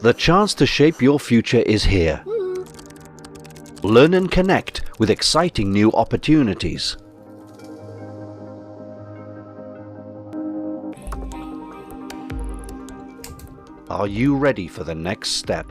The chance to shape your future is here. Learn and connect with exciting new opportunities. Are you ready for the next step?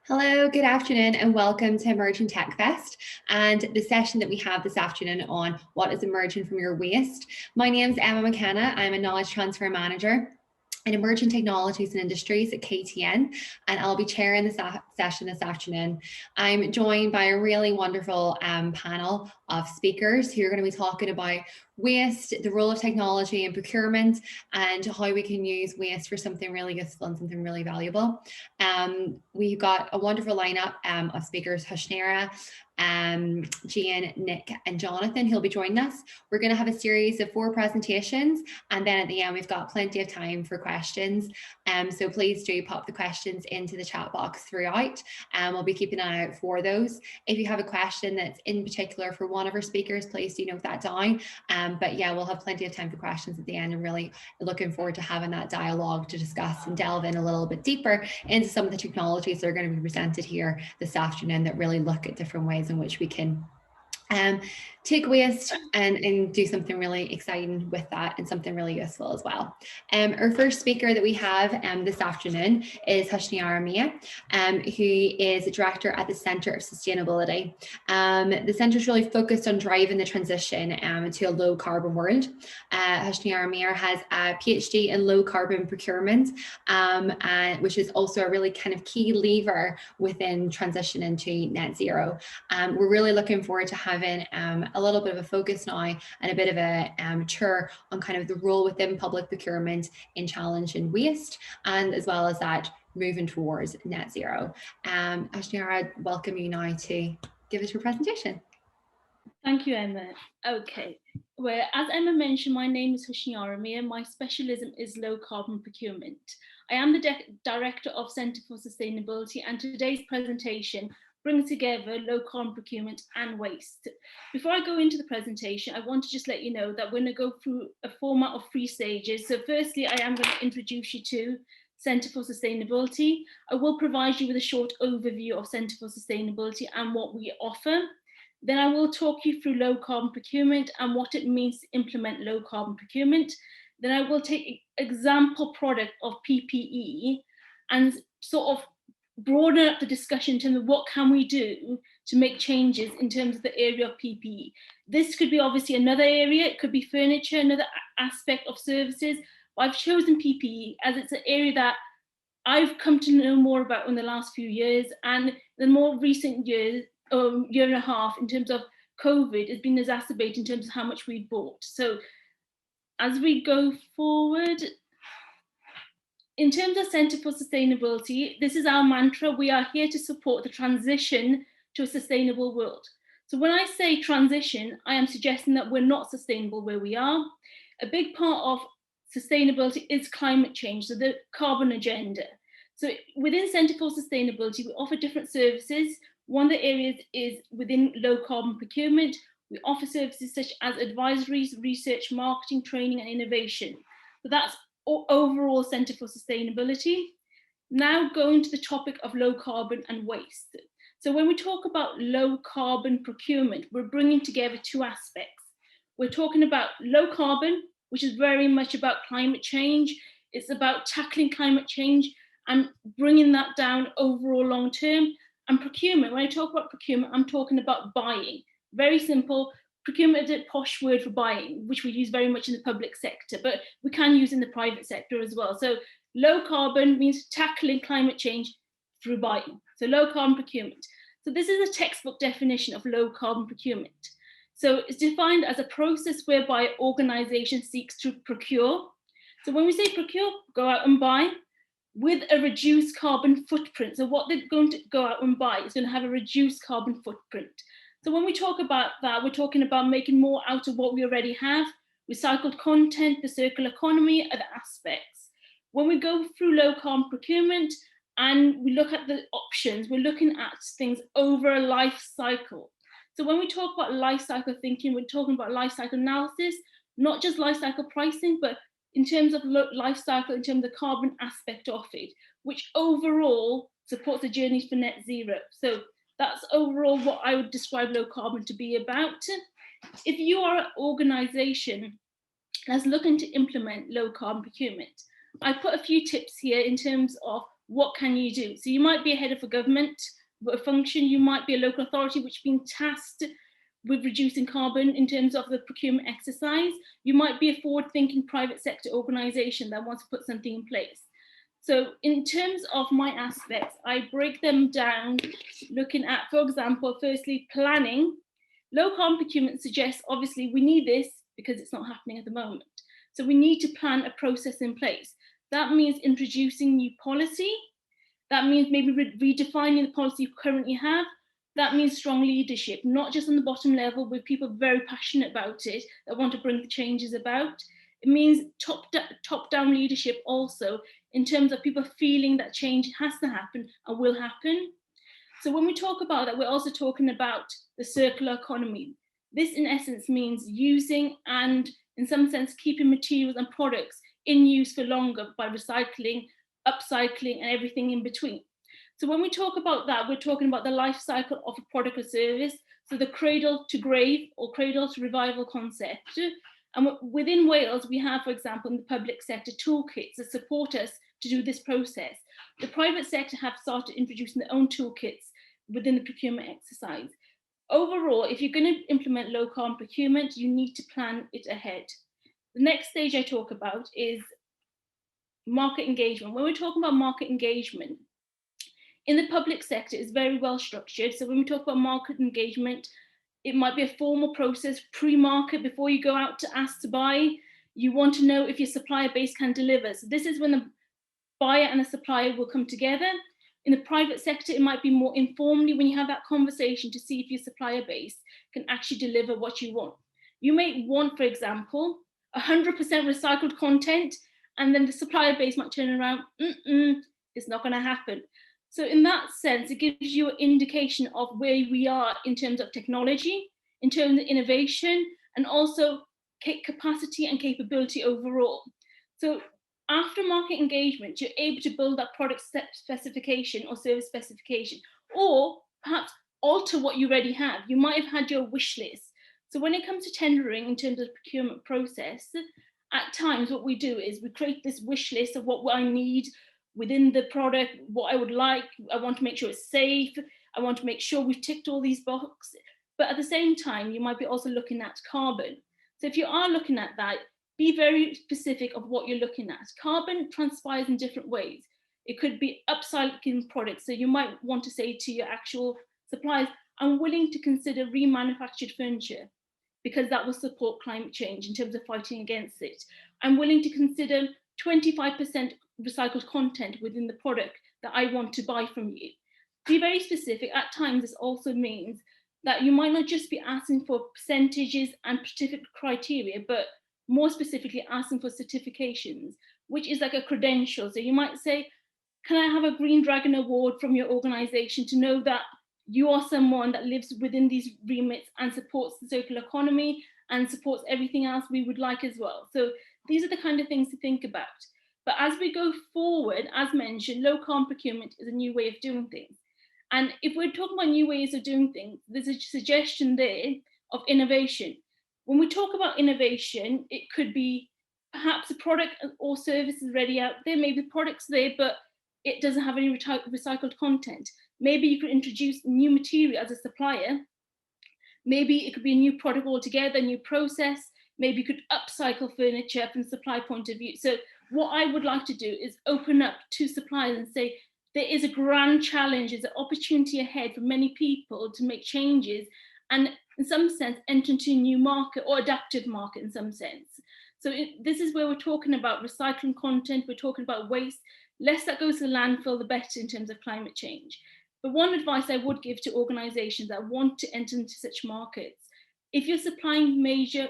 Hello, good afternoon, and welcome to Emerging Tech Fest and the session that we have this afternoon on what is emerging from your waste. My name is Emma McKenna. I'm a Knowledge Transfer Manager in Emerging Technologies and Industries at KTN, and I'll be chairing this session this afternoon. I'm joined by a really wonderful panel of speakers who are going to be talking about waste, the role of technology in procurement, and how we can use waste for something really useful and something really valuable. We've got a wonderful lineup of speakers: Hashnera, Jane, Nick, and Jonathan, who'll be joining us. We're going to have a series of 4 presentations, and then at the end we've got plenty of time for questions. So please do pop the questions into the chat box throughout, and we'll be keeping an eye out for those. If you have a question that's in particular for one of our speakers, please do note that down. But yeah, we'll have plenty of time for questions at the end, and really looking forward to having that dialogue to discuss and delve in a little bit deeper into some of the technologies that are going to be presented here this afternoon that really look at different ways in which we can take waste and do something really exciting with that, and something really useful as well. Our first speaker that we have this afternoon is Hashnera Mia, who is a director at the Centre of Sustainability. The centre is really focused on driving the transition to a low carbon world. Hashnera Mia has a PhD in low carbon procurement, which is also a really kind of key lever within transition into net zero. We're really looking forward to having a little bit of a focus now and a bit of a tour on kind of the role within public procurement in challenging waste, and as well as that moving towards net zero. Hashnera, I'd welcome you now to give us your presentation. Thank you, Emma. Okay, well, as Emma mentioned, my name is Hashnera Mia. My specialism is low carbon procurement. I am the Director of Centre for Sustainability, and today's presentation brings together low carbon procurement and waste. Before I go into the presentation, I want to just let you know that we're going to go through a format of 3 stages. So firstly, I am going to introduce you to Centre for Sustainability. I will provide you with a short overview of Centre for Sustainability and what we offer. Then I will talk you through low carbon procurement and what it means to implement low carbon procurement. Then I will take an example product of PPE and sort of broaden up the discussion in terms of what can we do to make changes in terms of the area of PPE. This could be obviously another area, it could be furniture, another aspect of services. But I've chosen PPE as it's an area that I've come to know more about in the last few years, and the more recent years, year and a half, in terms of COVID, has been exacerbated in terms of how much we bought. So as we go forward, in terms of Centre for Sustainability, this is our mantra. We are here to support the transition to a sustainable world. So when I say transition, I am suggesting that we're not sustainable where we are. A big part of sustainability is climate change, so the carbon agenda. So within Centre for Sustainability, we offer different services. One of the areas is within low carbon procurement. We offer services such as advisories, research, marketing, training, and innovation. So that's overall Centre for Sustainability. Now going to the topic of low carbon and waste. So when we talk about low carbon procurement, we're bringing together 2 aspects. We're talking about low carbon, which is very much about climate change. It's about tackling climate change and bringing that down overall long term. And procurement, when I talk about procurement, I'm talking about buying. Very simple. Procurement is a posh word for buying, which we use very much in the public sector, but we can use in the private sector as well. So low carbon means tackling climate change through buying. So low carbon procurement. So this is a textbook definition of low carbon procurement. So it's defined as a process whereby organization seeks to procure. So when we say procure, go out and buy with a reduced carbon footprint. So what they're going to go out and buy is going to have a reduced carbon footprint. So when we talk about that, we're talking about making more out of what we already have, recycled content, the circular economy, other aspects. When we go through low carbon procurement and we look at the options, we're looking at things over a life cycle. So when we talk about life cycle thinking, we're talking about life cycle analysis. not just life cycle pricing, but in terms of life cycle, in terms of the carbon aspect of it, which overall supports the journey for net zero. So that's overall what I would describe low carbon to be about. If you are an organization that's looking to implement low carbon procurement, I put a few tips here in terms of what can you do. So you might be a head of a government function, you might be a local authority which has been tasked with reducing carbon in terms of the procurement exercise. You might be a forward-thinking private sector organization that wants to put something in place. So in terms of my aspects, I break them down looking at, for example, firstly, planning. Low carbon procurement suggests, obviously, we need this because it's not happening at the moment. So we need to plan a process in place. That means introducing new policy. That means maybe redefining the policy you currently have. That means strong leadership, not just on the bottom level with people very passionate about it that want to bring the changes about. It means top-down leadership also in terms of people feeling that change has to happen and will happen. So when we talk about that, we're also talking about the circular economy. This in essence means using and in some sense keeping materials and products in use for longer by recycling, upcycling and everything in between. So when we talk about that, we're talking about the life cycle of a product or service. So the cradle to grave or cradle to revival concept. And within Wales, we have, for example, in the public sector, toolkits that support us to do this process. The private sector have started introducing their own toolkits within the procurement exercise. Overall, if you're going to implement low carbon procurement, you need to plan it ahead. The next stage I talk about is market engagement. When we're talking about market engagement, in the public sector, it's very well structured. So when we talk about market engagement, it might be a formal process pre-market before you go out to ask to buy. You want to know if your supplier base can deliver. So this is when the buyer and the supplier will come together. In the private sector, it might be more informally when you have that conversation to see if your supplier base can actually deliver what you want. You may want, for example, 100% recycled content, and then the supplier base might turn around, it's not going to happen. So in that sense, it gives you an indication of where we are in terms of technology, in terms of innovation, and also capacity and capability overall. So after market engagement, you're able to build that product specification or service specification, or perhaps alter what you already have. You might have had your wish list. So when it comes to tendering in terms of the procurement process, at times what we do is we create this wish list of what I need within the product, what I would like. I want to make sure it's safe. I want to make sure we've ticked all these boxes. But at the same time, you might be also looking at carbon. So if you are looking at that, be very specific of what you're looking at. Carbon transpires in different ways. It could be upcycling products. So you might want to say to your actual suppliers, I'm willing to consider remanufactured furniture because that will support climate change in terms of fighting against it. I'm willing to consider 25% recycled content within the product that I want to buy from you. Be very specific. At times, this also means that you might not just be asking for percentages and specific criteria, but more specifically asking for certifications, which is like a credential. So you might say, can I have a Green Dragon Award from your organization to know that you are someone that lives within these remits and supports the circular economy and supports everything else we would like as well. So these are the kind of things to think about. But as we go forward, as mentioned, low carbon procurement is a new way of doing things. And if we're talking about new ways of doing things, there's a suggestion there of innovation. When we talk about innovation, it could be perhaps a product or service is already out there, maybe the product's there, but it doesn't have any recycled content. Maybe you could introduce new material as a supplier. Maybe it could be a new product altogether, a new process. Maybe you could upcycle furniture from the supply point of view. So what I would like to do is open up to suppliers and say, there is a grand challenge, there's an opportunity ahead for many people to make changes and in some sense enter into a new market or adaptive market in some sense. So this is where we're talking about recycling content, we're talking about waste. Less that goes to the landfill, the better in terms of climate change. But one advice I would give to organizations that want to enter into such markets, if you're supplying major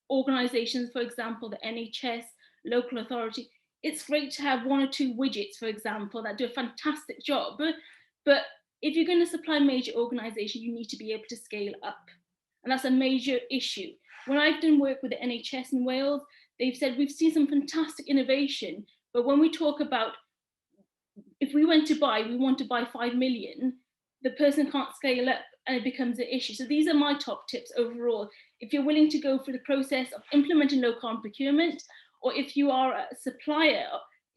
organizations, for example, the NHS, local authority, it's great to have one or two widgets, for example, that do a fantastic job. But if you're going to supply major organization, you need to be able to scale up. And that's a major issue. When I've done work with the NHS in Wales, they've said we've seen some fantastic innovation, but when we talk about if we want to buy 5 million, the person can't scale up and it becomes an issue. So these are my top tips overall. If you're willing to go through the process of implementing low carbon procurement, or if you are a supplier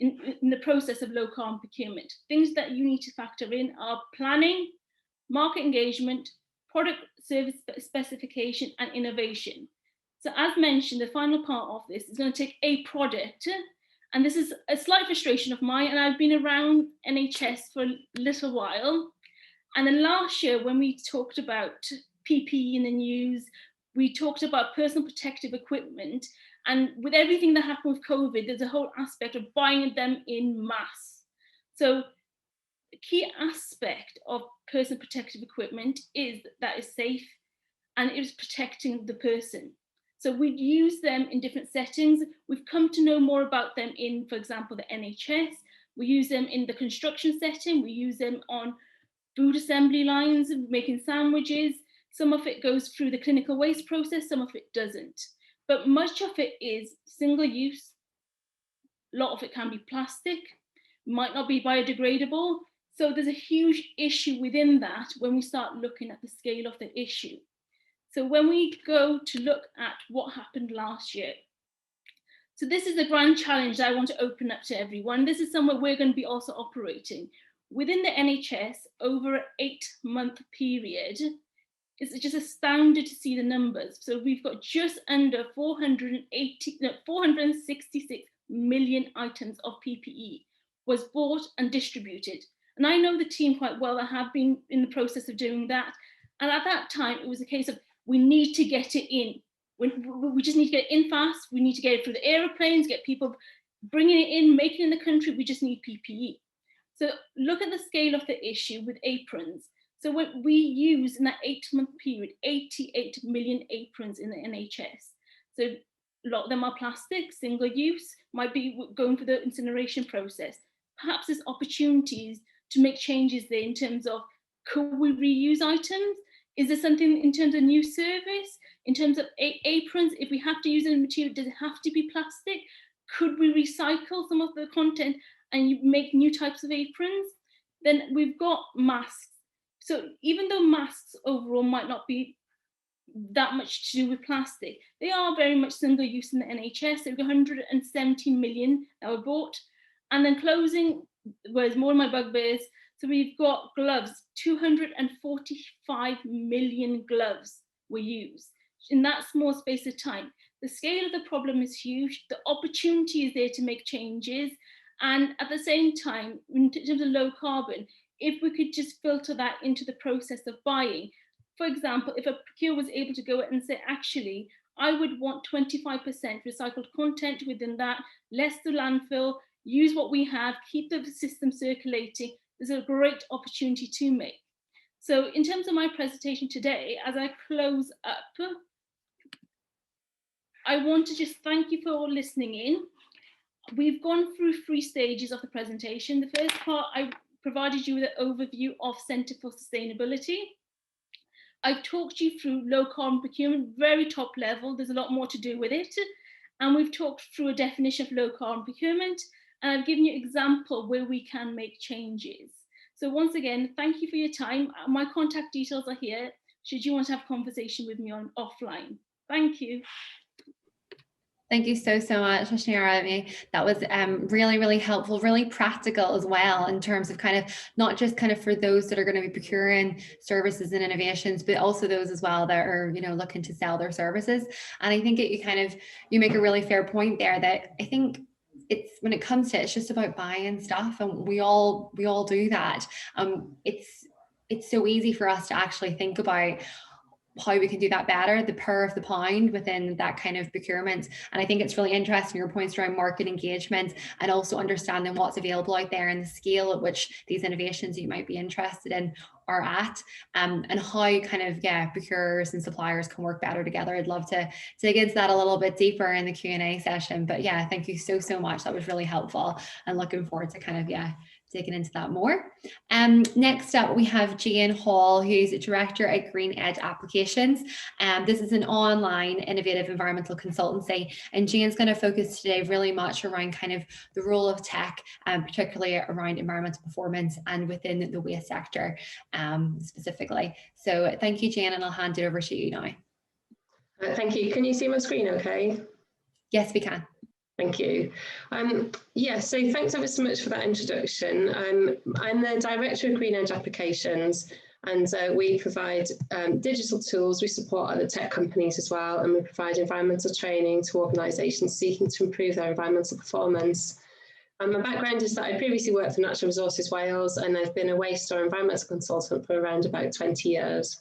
in the process of low carbon procurement, things that you need to factor in are planning, market engagement, product service specification, and innovation. So as mentioned, the final part of this is going to take a product, and this is a slight frustration of mine, and I've been around NHS for a little while. And then last year, when we talked about PPE in the news, we talked about personal protective equipment. And with everything that happened with COVID, there's a whole aspect of buying them in mass. So the key aspect of personal protective equipment is that it's safe and it is protecting the person. So we use them in different settings. We've come to know more about them in, for example, the NHS. We use them in the construction setting. We use them on food assembly lines, making sandwiches. Some of it goes through the clinical waste process, some of it doesn't. But much of it is single use. A lot of it can be plastic, might not be biodegradable. So there's a huge issue within that when we start looking at the scale of the issue. So when we go to look at what happened last year, so this is the grand challenge that I want to open up to everyone. This is somewhere we're going to be also operating. Within the NHS, over an 8-month period, it's just astounding to see the numbers. So we've got just under 466 million items of PPE was bought and distributed. And I know the team quite well. I have been in the process of doing that. And at that time, it was a case of we need to get it in. We just need to get it in fast. We need to get it through the aeroplanes, get people bringing it in, making it in the country. We just need PPE. So look at the scale of the issue with aprons. So when we use in that 8-month period, 88 million aprons in the NHS. So a lot of them are plastic, single use, might be going through the incineration process. Perhaps there's opportunities to make changes there in terms of, could we reuse items? Is there something in terms of new service? In terms of aprons, if we have to use a material, does it have to be plastic? Could we recycle some of the content and you make new types of aprons? Then we've got masks. So even though masks overall might not be that much to do with plastic, they are very much single use in the NHS. So we've got 170 million that were bought. And then clothing, whereas more of my bugbears, so we've got gloves, 245 million gloves were used in that small space of time. The scale of the problem is huge. The opportunity is there to make changes. And at the same time, in terms of low carbon, if we could just filter that into the process of buying. For example, if a procurer was able to go and say, actually, I would want 25% recycled content within that, less the landfill, use what we have, keep the system circulating, there's a great opportunity to make. So in terms of my presentation today, as I close up, I want to just thank you for all listening in. We've gone through 3 stages of the presentation. The first part, I provided you with an overview of Centre for Sustainability. I've talked you through low carbon procurement, very top level. There's a lot more to do with it. And we've talked through a definition of low carbon procurement. And I've given you an example where we can make changes. So once again, thank you for your time. My contact details are here, should you want to have a conversation with me on offline. Thank you. Thank you so much, Hashniara. That was really, really helpful, really practical as well in terms of kind of not just kind of for those that are going to be procuring services and innovations, but also those as well that are, you know, looking to sell their services. And I think you make a really fair point there that I think it's when it comes to it's just about buying stuff, and we all do that. It's so easy for us to actually think about how we can do that better, the power of the pound within that kind of procurement. And I think it's really interesting, your points around market engagement and also understanding what's available out there and the scale at which these innovations you might be interested in are at, and how kind of, procurers and suppliers can work better together. I'd love to dig into that a little bit deeper in the Q&A session. But yeah, thank you so much. That was really helpful, and looking forward to kind of, digging into that more. Next up, we have Jane Hall, who's a director at Green Edge Applications. This is an online innovative environmental consultancy, and Jane's going to focus today really much around kind of the role of tech, particularly around environmental performance and within the waste sector specifically. So thank you, Jane, and I'll hand it over to you now. Thank you. Can you see my screen okay? Yes, we can. Thank you. So thanks ever so much for that introduction. I'm the Director of Green Edge Applications, and we provide digital tools. We support other tech companies as well, and we provide environmental training to organisations seeking to improve their environmental performance. My background is that I previously worked for Natural Resources Wales, and I've been a waste or environmental consultant for around about 20 years.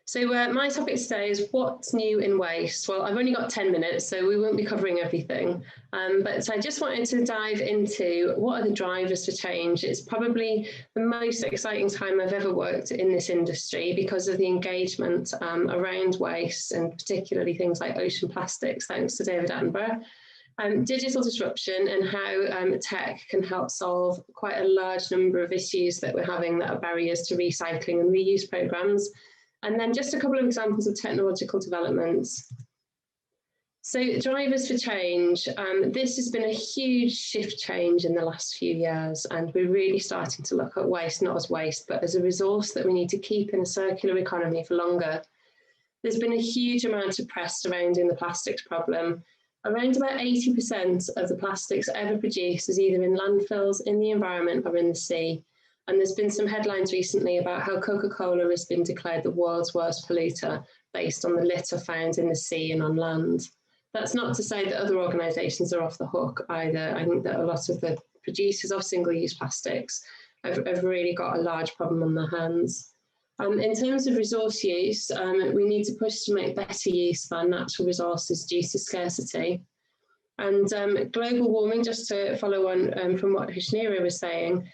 So my topic today is what's new in waste. Well, I've only got 10 minutes, so we won't be covering everything. But I just wanted to dive into what are the drivers for change. It's probably the most exciting time I've ever worked in this industry because of the engagement around waste, and particularly things like ocean plastics, thanks to David Attenborough. Digital disruption and how tech can help solve quite a large number of issues that we're having that are barriers to recycling and reuse programs. And then just a couple of examples of technological developments. So drivers for change, this has been a huge shift change in the last few years, and we're really starting to look at waste not as waste, but as a resource that we need to keep in a circular economy for longer. There's been a huge amount of press surrounding the plastics problem. Around about 80% of the plastics ever produced is either in landfills, in the environment, or in the sea. And there's been some headlines recently about how Coca-Cola has been declared the world's worst polluter based on the litter found in the sea and on land. That's not to say that other organisations are off the hook either. I think that a lot of the producers of single-use plastics have really got a large problem on their hands. In terms of resource use, we need to push to make better use of our natural resources due to scarcity. And global warming, just to follow on from what Hushnira was saying,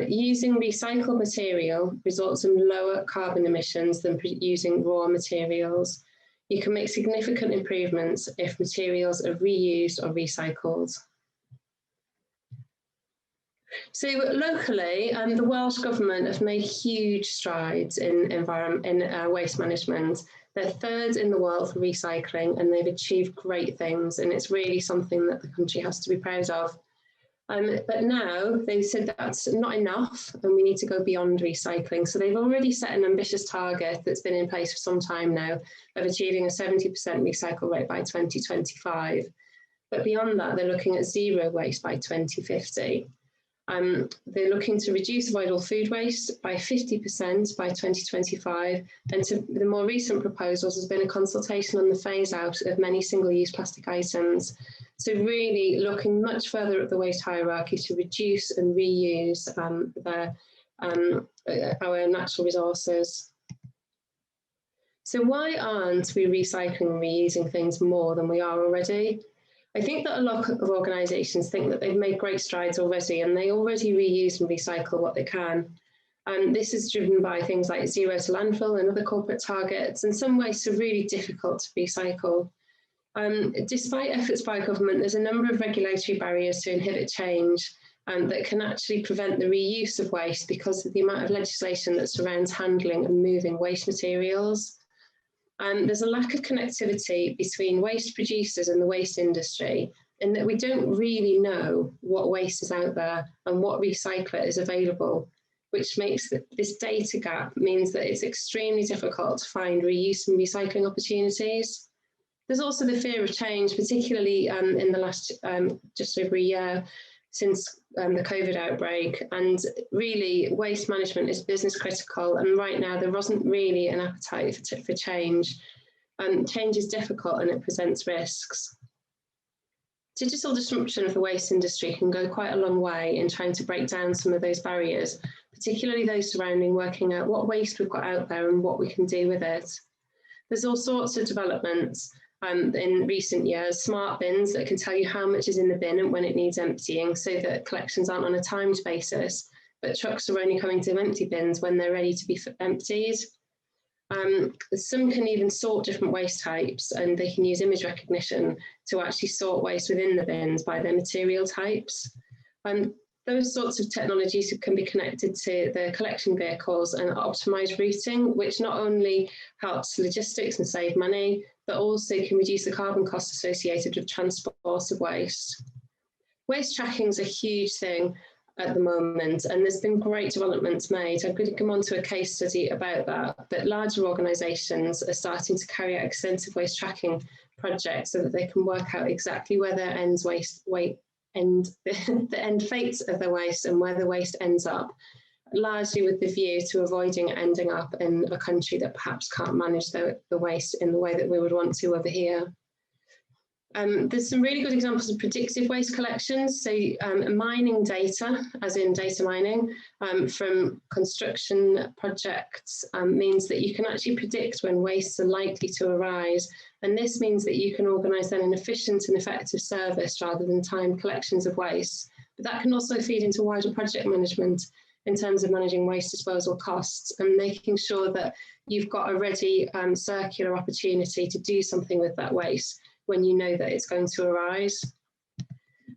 using recycled material results in lower carbon emissions than using raw materials. You can make significant improvements if materials are reused or recycled. So locally, the Welsh Government have made huge strides in waste management. They're third in the world for recycling, and they've achieved great things, and it's really something that the country has to be proud of. But now they've said that's not enough and we need to go beyond recycling. So they've already set an ambitious target that's been in place for some time now of achieving a 70% recycle rate by 2025. But beyond that, they're looking at zero waste by 2050. They're looking to reduce avoidable food waste by 50% by 2025. And the more recent proposals has been a consultation on the phase out of many single-use plastic items. So really looking much further up the waste hierarchy to reduce and reuse our natural resources. So why aren't we recycling and reusing things more than we are already? I think that a lot of organisations think that they've made great strides already, and they already reuse and recycle what they can. This is driven by things like zero to landfill and other corporate targets, and some waste are really difficult to recycle. Despite efforts by government, there's a number of regulatory barriers to inhibit change that can actually prevent the reuse of waste because of the amount of legislation that surrounds handling and moving waste materials. There's a lack of connectivity between waste producers and the waste industry, in that we don't really know what waste is out there and what recycler is available, which makes this data gap means that it's extremely difficult to find reuse and recycling opportunities. There's also the fear of change, particularly in the last just over a year since the COVID outbreak. And really, waste management is business critical. And right now, there wasn't really an appetite for change. Change is difficult and it presents risks. Digital disruption of the waste industry can go quite a long way in trying to break down some of those barriers, particularly those surrounding working out what waste we've got out there and what we can do with it. There's all sorts of developments in recent years, smart bins that can tell you how much is in the bin and when it needs emptying, so that collections aren't on a timed basis, but trucks are only coming to empty bins when they're ready to be emptied. Some can even sort different waste types, and they can use image recognition to actually sort waste within the bins by their material types. Those sorts of technologies can be connected to the collection vehicles and optimize routing, which not only helps logistics and save money, but also can reduce the carbon costs associated with transport of waste. Waste tracking is a huge thing at the moment, and there's been great developments made. I'm going to come on to a case study about that, but larger organisations are starting to carry out extensive waste tracking projects so that they can work out exactly where their the end fates of the waste and where the waste ends up, largely with the view to avoiding ending up in a country that perhaps can't manage the waste in the way that we would want to over here. There's some really good examples of predictive waste collections. So mining data, as in data mining, from construction projects means that you can actually predict when wastes are likely to arise. And this means that you can organise then an efficient and effective service rather than timed collections of waste. But that can also feed into wider project management in terms of managing waste disposal costs and making sure that you've got a ready circular opportunity to do something with that waste when you know that it's going to arise.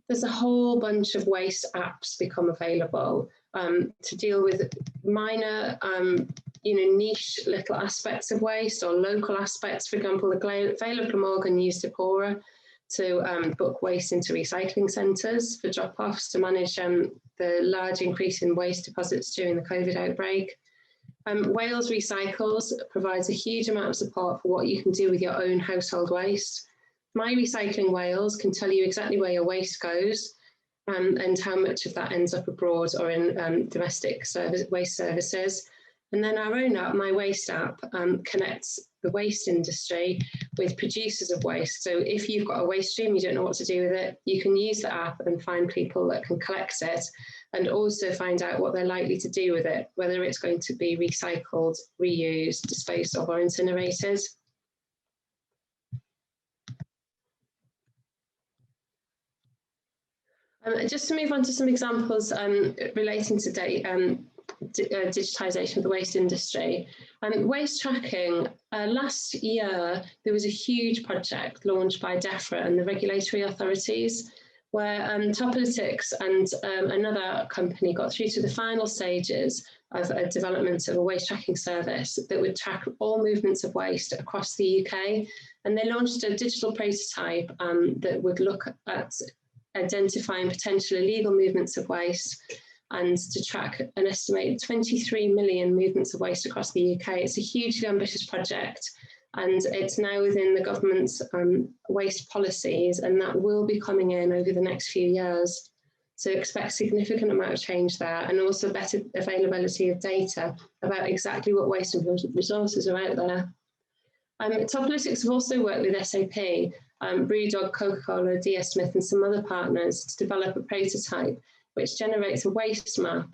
There's a whole bunch of waste apps become available to deal with minor, niche little aspects of waste or local aspects. For example, the Vale of Glamorgan used Apora to book waste into recycling centres for drop-offs to manage the large increase in waste deposits during the COVID outbreak. Wales Recycles provides a huge amount of support for what you can do with your own household waste. My Recycling Wales can tell you exactly where your waste goes and how much of that ends up abroad or in domestic waste services. And then our own app, My Waste app, connects the waste industry with producers of waste. So if you've got a waste stream, you don't know what to do with it, you can use the app and find people that can collect it and also find out what they're likely to do with it, whether it's going to be recycled, reused, disposed of or incinerated. Just to move on to some examples relating to digitisation of the waste industry. Waste tracking, last year there was a huge project launched by DEFRA and the regulatory authorities where Topolytics and another company got through to the final stages of a development of a waste tracking service that would track all movements of waste across the UK. And they launched a digital prototype that would look at identifying potential illegal movements of waste and to track an estimated 23 million movements of waste across the UK. It's a hugely ambitious project and it's now within the government's waste policies, and that will be coming in over the next few years. So expect significant amount of change there and also better availability of data about exactly what waste and resources are out there. Topolytics have also worked with SAP, Brewdog, Coca-Cola, DS Smith and some other partners to develop a prototype which generates a waste map,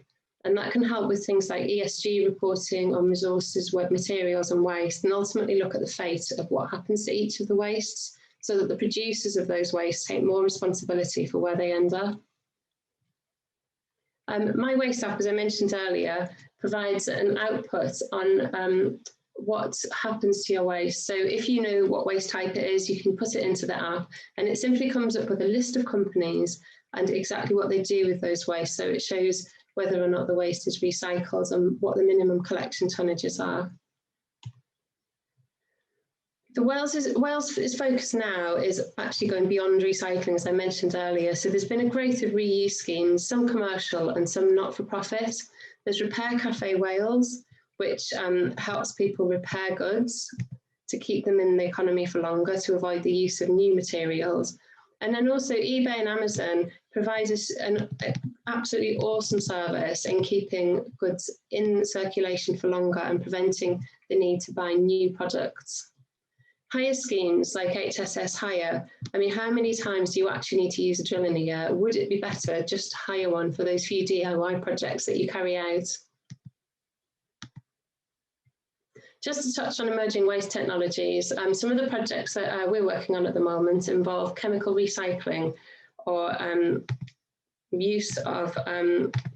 and that can help with things like ESG reporting on resources, materials and waste, and ultimately look at the fate of what happens to each of the wastes so that the producers of those wastes take more responsibility for where they end up. My Waste app, as I mentioned earlier, provides an output on what happens to your waste. So if you know what waste type it is, you can put it into the app and it simply comes up with a list of companies and exactly what they do with those wastes. So it shows whether or not the waste is recycled and what the minimum collection tonnages are. Wales' focus now is actually going beyond recycling, as I mentioned earlier. So there's been a growth of reuse schemes, some commercial and some not-for-profit. There's Repair Cafe Wales, which helps people repair goods to keep them in the economy for longer to avoid the use of new materials. And then also eBay and Amazon provide us an absolutely awesome service in keeping goods in circulation for longer and preventing the need to buy new products. Hire schemes like HSS Hire, I mean, how many times do you actually need to use a drill in a year? Would it be better just to hire one for those few DIY projects that you carry out? Just to touch on emerging waste technologies, some of the projects that we're working on at the moment involve chemical recycling or use of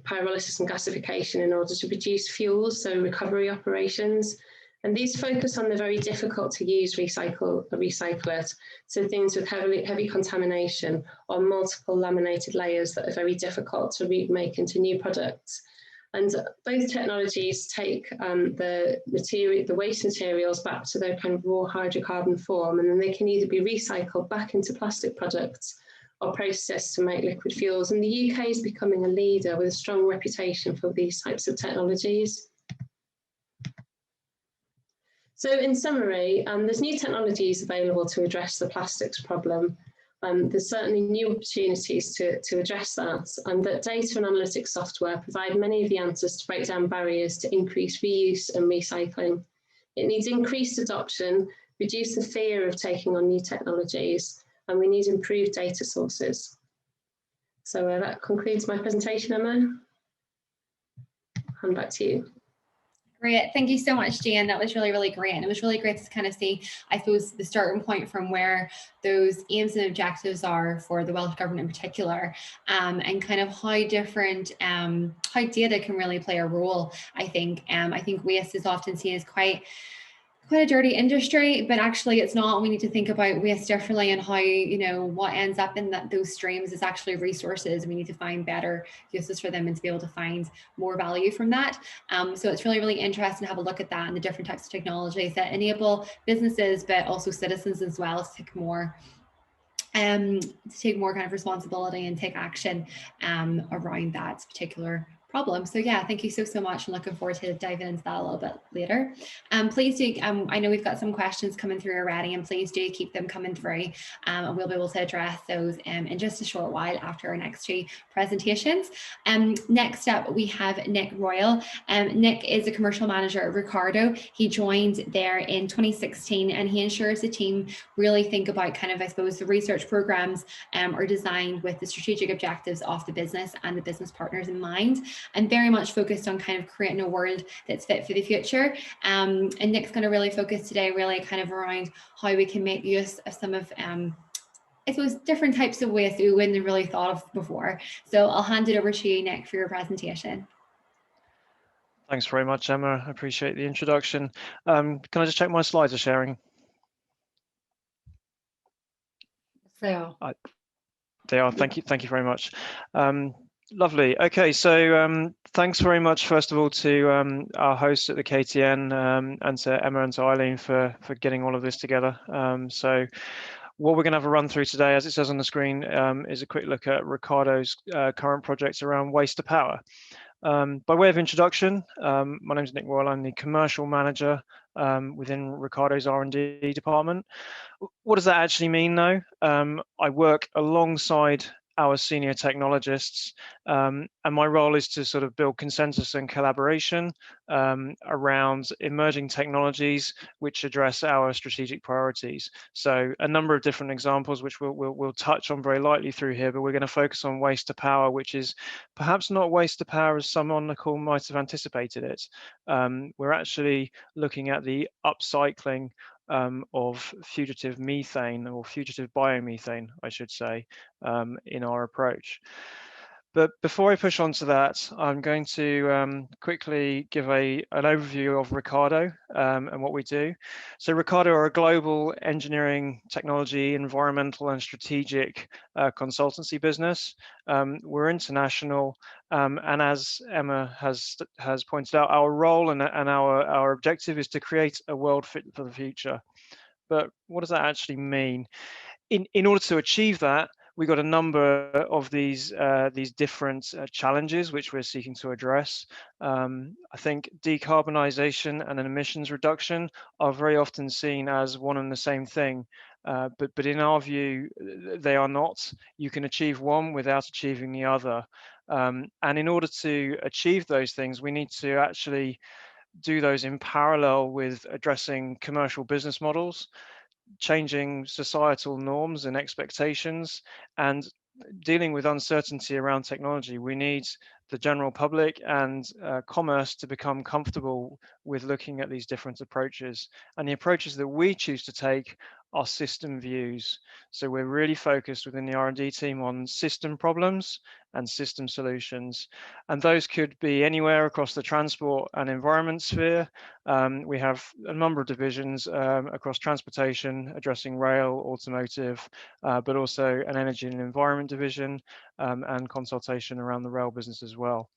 pyrolysis and gasification in order to produce fuels, so recovery operations. And these focus on the very difficult to use recyclate, so things with heavy contamination or multiple laminated layers that are very difficult to remake into new products. And both technologies take the waste materials back to their kind of raw hydrocarbon form, and then they can either be recycled back into plastic products or processed to make liquid fuels. And the UK is becoming a leader with a strong reputation for these types of technologies. So in summary, there's new technologies available to address the plastics problem. There's certainly new opportunities to address that, and that data and analytics software provide many of the answers to break down barriers to increase reuse and recycling. It needs increased adoption, reduce the fear of taking on new technologies, and we need improved data sources. So that concludes my presentation, Emma. Hand back to you. Great. Thank you so much, Jane. That was really, really great. And it was really great to kind of see, I suppose, the starting point from where those aims and objectives are for the Welsh Government in particular, and kind of how different, how data can really play a role, I think. I think waste is often seen as quite a dirty industry, but actually it's not. We need to think about waste differently, and how, you know, what ends up in those streams is actually resources. We need to find better uses for them and to be able to find more value from that. So it's really, really interesting to have a look at that and the different types of technologies that enable businesses, but also citizens as well, to take more kind of responsibility and take action around that particular problem. So yeah, thank you so much. I'm looking forward to diving into that a little bit later. Please do, I know we've got some questions coming through already, and please do keep them coming through, and we'll be able to address those in just a short while after our next two presentations. Next up, we have Nick Royal. Nick is a commercial manager at Ricardo. He joined there in 2016, and he ensures the team really think about kind of, I suppose, the research programs are designed with the strategic objectives of the business and the business partners in mind, and very much focused on kind of creating a world that's fit for the future. And Nick's going to really focus today really kind of around how we can make use of some of I suppose different types of waste that we wouldn't have really thought of before. So I'll hand it over to you, Nick, for your presentation. Thanks very much, Emma. I appreciate the introduction. Can I just check my slides are sharing? They are. They are. Thank you very much. Lovely. Okay, so thanks very much, first of all, to our hosts at the KTN, and to Emma and to Eileen for getting all of this together. So what we're going to have a run through today, as it says on the screen, is a quick look at Ricardo's current projects around waste to power. By way of introduction, my name is Nick Royal. I'm the commercial manager within Ricardo's R&D department. What does that actually mean, though? I work alongside our senior technologists, and my role is to sort of build consensus and collaboration around emerging technologies which address our strategic priorities. So a number of different examples which we'll touch on very lightly through here, but we're going to focus on waste to power, which is perhaps not waste to power as some on the call might have anticipated it. We're actually looking at the upcycling of fugitive methane, or fugitive biomethane, I should say, in our approach. But before I push on to that, I'm going to quickly give an overview of Ricardo and what we do. So Ricardo are a global engineering, technology, environmental and strategic consultancy business. We're international, and as Emma has pointed out, our role and our objective is to create a world fit for the future. But what does that actually mean? In order to achieve that, we've got a number of these different challenges which we're seeking to address. I think decarbonisation and emissions reduction are very often seen as one and the same thing, but in our view, they are not. You can achieve one without achieving the other. And in order to achieve those things, we need to actually do those in parallel with addressing commercial business models, changing societal norms and expectations, and dealing with uncertainty around technology. We need the general public and commerce to become comfortable with looking at these different approaches. And the approaches that we choose to take are system views. So we're really focused within the R&D team on system problems and system solutions. And those could be anywhere across the transport and environment sphere. We have a number of divisions across transportation, addressing rail, automotive, but also an energy and environment division, and consultation around the rail business as well.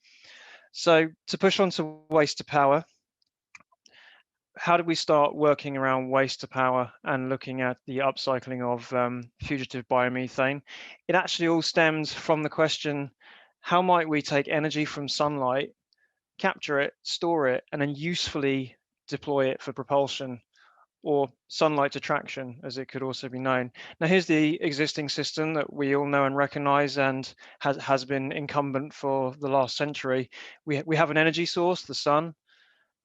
So to push on to waste to power, how did we start working around waste to power and looking at the upcycling of fugitive biomethane? It actually all stems from the question, how might we take energy from sunlight, capture it, store it, and then usefully deploy it for propulsion, or sunlight to traction, as it could also be known. Now, here's the existing system that we all know and recognize and has been incumbent for the last century. We have an energy source, the sun,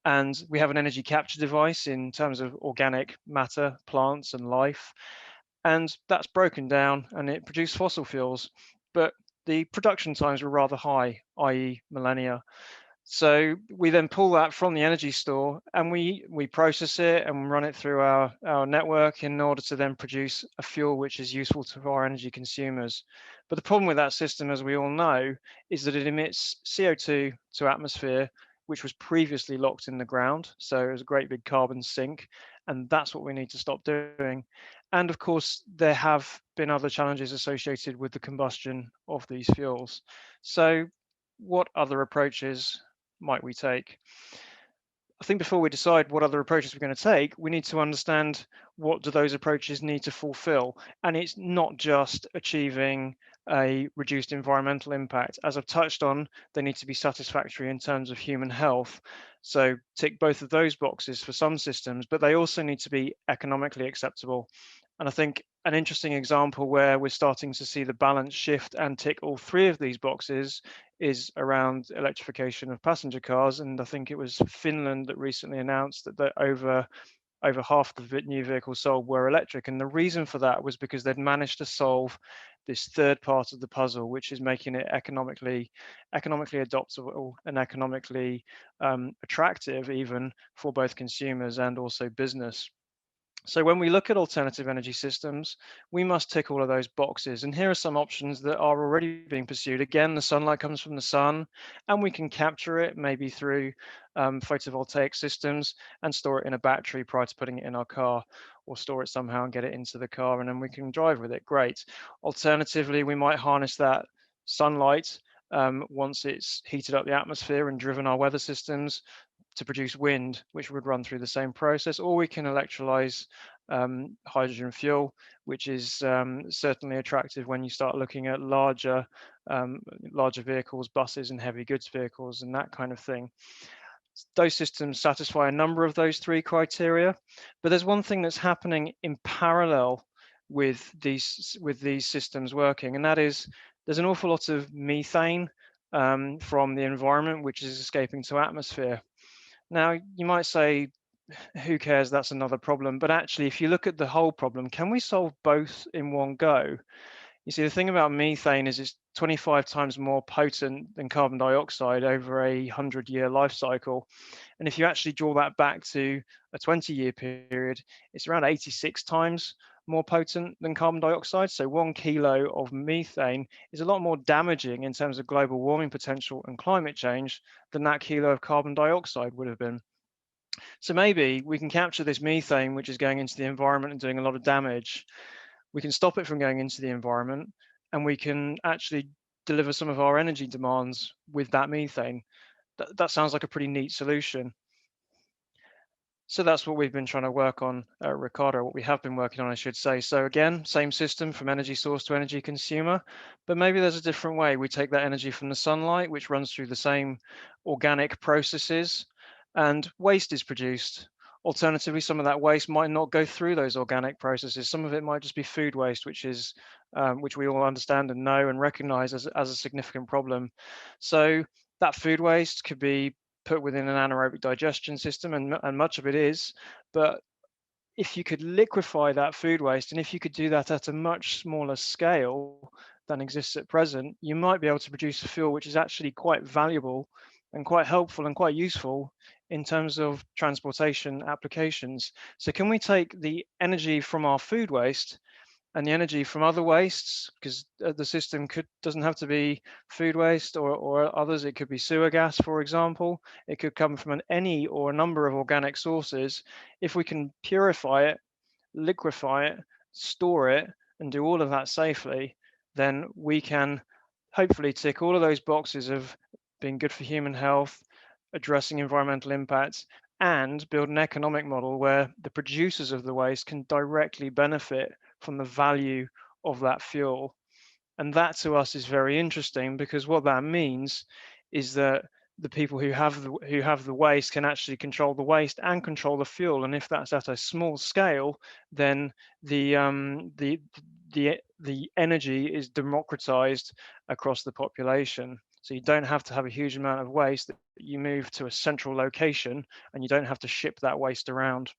and we have an energy capture device in terms of organic matter, plants and life. And that's broken down and it produced fossil fuels, but the production times were rather high, i.e. millennia. So we then pull that from the energy store and we process it and run it through our network in order to then produce a fuel which is useful to our energy consumers. But the problem with that system, as we all know, is that it emits CO2 to atmosphere, which was previously locked in the ground. So it was a great big carbon sink, and that's what we need to stop doing. And of course, there have been other challenges associated with the combustion of these fuels. So what other approaches might we take? I think before we decide what other approaches we're going to take, we need to understand what do those approaches need to fulfill. And it's not just achieving a reduced environmental impact. As I've touched on, they need to be satisfactory in terms of human health. So tick both of those boxes for some systems, but they also need to be economically acceptable. And I think an interesting example where we're starting to see the balance shift and tick all three of these boxes is around electrification of passenger cars. And I think it was Finland that recently announced that over half the new vehicles sold were electric. And the reason for that was because they'd managed to solve this third part of the puzzle, which is making it economically adoptable and economically attractive, even for both consumers and also business. So when we look at alternative energy systems, we must tick all of those boxes. And here are some options that are already being pursued. Again, the sunlight comes from the sun, and we can capture it maybe through photovoltaic systems and store it in a battery prior to putting it in our car, or store it somehow and get it into the car, and then we can drive with it. Great. Alternatively, we might harness that sunlight once it's heated up the atmosphere and driven our weather systems to produce wind, which would run through the same process, or we can electrolyze hydrogen fuel, which is certainly attractive when you start looking at larger vehicles, buses and heavy goods vehicles and that kind of thing. Those systems satisfy a number of those three criteria, but there's one thing that's happening in parallel with these systems working, and that is there's an awful lot of methane from the environment which is escaping to atmosphere. Now, you might say, who cares, that's another problem. But actually, if you look at the whole problem, can we solve both in one go? You see, the thing about methane is it's 25 times more potent than carbon dioxide over a 100-year life cycle. And if you actually draw that back to a 20-year period, it's around 86 times more potent than carbon dioxide. So 1 kilo of methane is a lot more damaging in terms of global warming potential and climate change than that kilo of carbon dioxide would have been. So maybe we can capture this methane, which is going into the environment and doing a lot of damage. We can stop it from going into the environment, and we can actually deliver some of our energy demands with that methane. That sounds like a pretty neat solution. So that's what we've been trying to work on at Ricardo, what we have been working on, I should say. So again, same system from energy source to energy consumer, but maybe there's a different way. We take that energy from the sunlight, which runs through the same organic processes, and waste is produced. Alternatively, some of that waste might not go through those organic processes. Some of it might just be food waste, which we all understand and know and recognize as a significant problem. So that food waste could be put within an anaerobic digestion system, and much of it is. But if you could liquefy that food waste, and if you could do that at a much smaller scale, than exists at present, you might be able to produce a fuel which is actually quite valuable and quite helpful and quite useful in terms of transportation applications. So can we take the energy from our food waste and the energy from other wastes, because the system doesn't have to be food waste or others. It could be sewer gas, for example. It could come from any or a number of organic sources. If we can purify it, liquefy it, store it, and do all of that safely, then we can hopefully tick all of those boxes of being good for human health, addressing environmental impacts, and build an economic model where the producers of the waste can directly benefit from the value of that fuel. And that to us is very interesting, because what that means is that the people who have the waste can actually control the waste and control the fuel. And if that's at a small scale, then the energy is democratized across the population. So you don't have to have a huge amount of waste that you move to a central location, and you don't have to ship that waste around.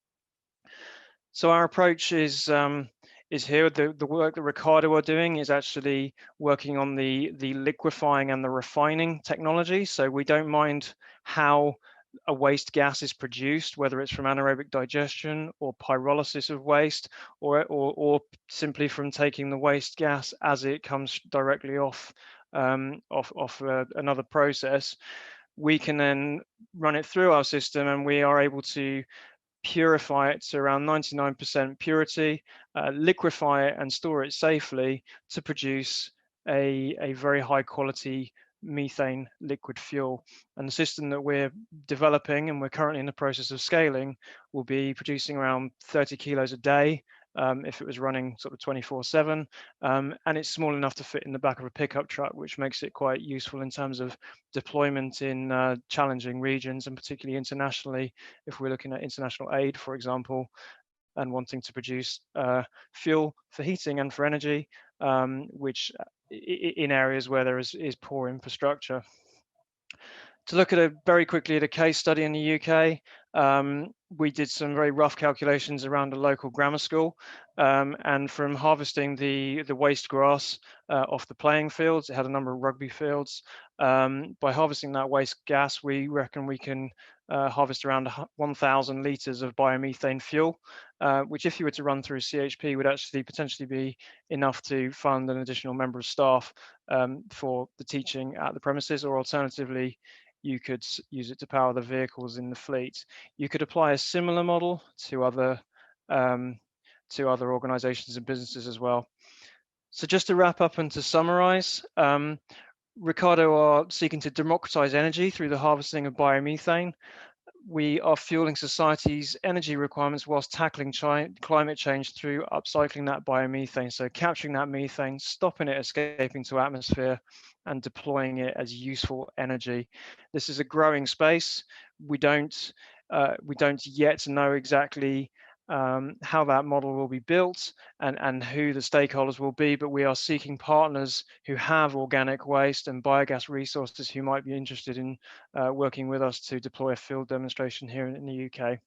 So our approach is here. The work that Ricardo are doing is actually working on the liquefying and the refining technology. So we don't mind how a waste gas is produced, whether it's from anaerobic digestion or pyrolysis of waste, or simply from taking the waste gas as it comes directly off another process. We can then run it through our system, and we are able to purify it to around 99% purity, liquefy it and store it safely to produce a very high quality methane liquid fuel. And the system that we're developing, and we're currently in the process of scaling, will be producing around 30 kilos a day if it was running sort of 24/7, and it's small enough to fit in the back of a pickup truck, which makes it quite useful in terms of deployment in challenging regions, and particularly internationally, if we're looking at international aid, for example, and wanting to produce fuel for heating and for energy, which in areas where there is poor infrastructure. To look at very quickly at a case study in the UK, we did some very rough calculations around a local grammar school, and from harvesting the waste grass off the playing fields, it had a number of rugby fields. By harvesting that waste gas, we reckon we can harvest around 1,000 litres of biomethane fuel, which if you were to run through CHP would actually potentially be enough to fund an additional member of staff for the teaching at the premises, or alternatively, you could use it to power the vehicles in the fleet. You could apply a similar model to other organizations and businesses as well. So just to wrap up and to summarize, Ricardo are seeking to democratize energy through the harvesting of biomethane. We are fueling society's energy requirements whilst tackling climate change through upcycling that biomethane. So capturing that methane, stopping it escaping to atmosphere, and deploying it as useful energy. This is a growing space. We don't yet know exactly how that model will be built and who the stakeholders will be, but we are seeking partners who have organic waste and biogas resources who might be interested in working with us to deploy a field demonstration here in the UK.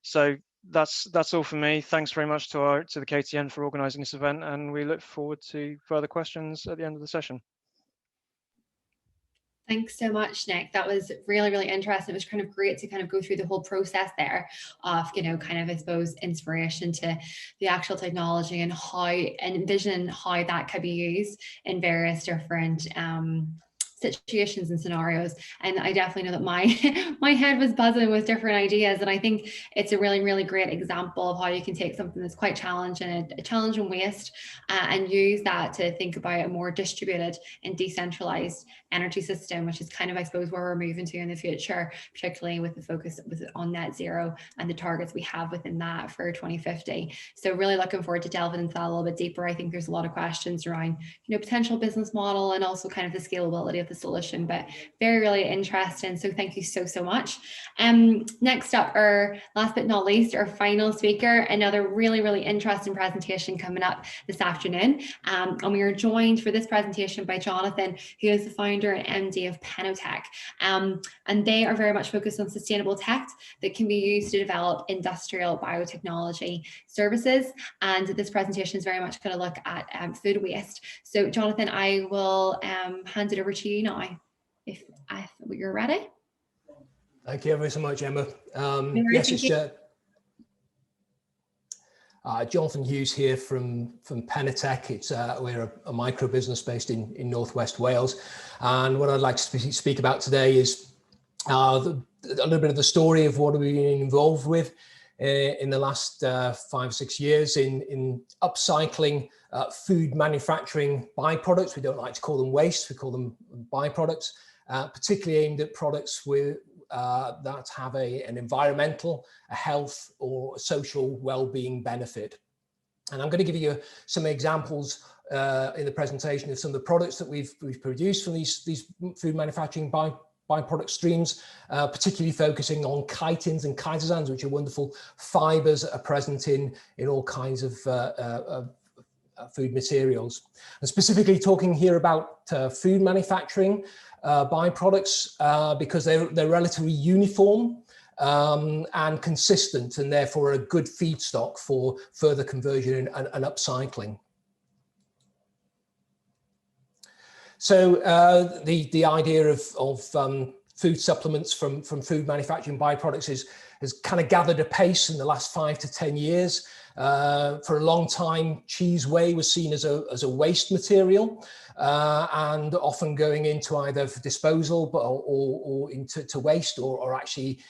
So that's all for me. Thanks very much to the KTN for organising this event, and we look forward to further questions at the end of the session. Thanks so much, Nick. That was really, really interesting. It was kind of great to kind of go through the whole process there of, kind of, I suppose, inspiration to the actual technology and envision how that could be used in various different situations and scenarios. And I definitely know that my head was buzzing with different ideas. And I think it's a really, really great example of how you can take something that's quite challenging, a challenging waste, and use that to think about a more distributed and decentralized energy system, which is kind of, I suppose, where we're moving to in the future, particularly with the focus on net zero and the targets we have within that for 2050. So really looking forward to delving into that a little bit deeper. I think there's a lot of questions around, potential business model and also kind of the scalability of the solution, but very, really interesting. So thank you so much. Next up, our last but not least, our final speaker, another really, really interesting presentation coming up this afternoon. And we are joined for this presentation by Jonathan, who is the founder and MD of Penotech. And they are very much focused on sustainable tech that can be used to develop industrial biotechnology services. And this presentation is very much going to look at food waste. So Jonathan, I will hand it over to you now, if you're ready. Thank you ever so much, Emma. Yes, it's Jonathan Hughes here from Penotech. We're a micro business based in Northwest Wales. And what I'd like to speak about today is a little bit of the story of what we've been involved with in the last 5 or 6 years in upcycling food manufacturing byproducts. We don't like to call them waste, we call them byproducts, particularly aimed at products that have an environmental, a health or social well-being benefit. And I'm going to give you some examples in the presentation of some of the products that we've produced from these food manufacturing byproduct streams, particularly focusing on chitins and chitosans, which are wonderful fibers that are present in all kinds of food materials. And specifically talking here about food manufacturing byproducts, because they're relatively uniform and consistent, and therefore a good feedstock for further conversion and upcycling. So the idea of food supplements from food manufacturing byproducts has kind of gathered a pace in the last 5 to 10 years. For a long time, cheese whey was seen as a waste material, and often going into either for disposal or into waste, or actually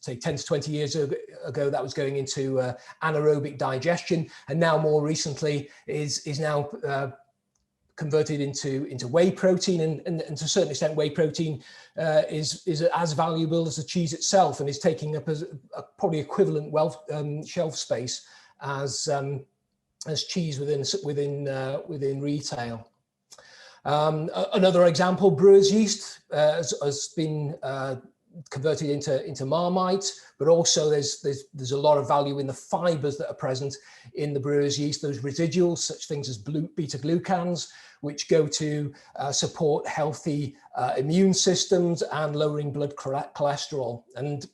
say 10 to 20 years ago, that was going into anaerobic digestion, and now more recently is now converted into whey protein, and to a certain extent whey protein is as valuable as the cheese itself, and is taking up as probably equivalent shelf space as cheese within retail. Another example, brewer's yeast has been converted into Marmite, but also there's a lot of value in the fibers that are present in the brewer's yeast, those residuals, such things as beta glucans, which go to support healthy immune systems and lowering blood cholesterol. And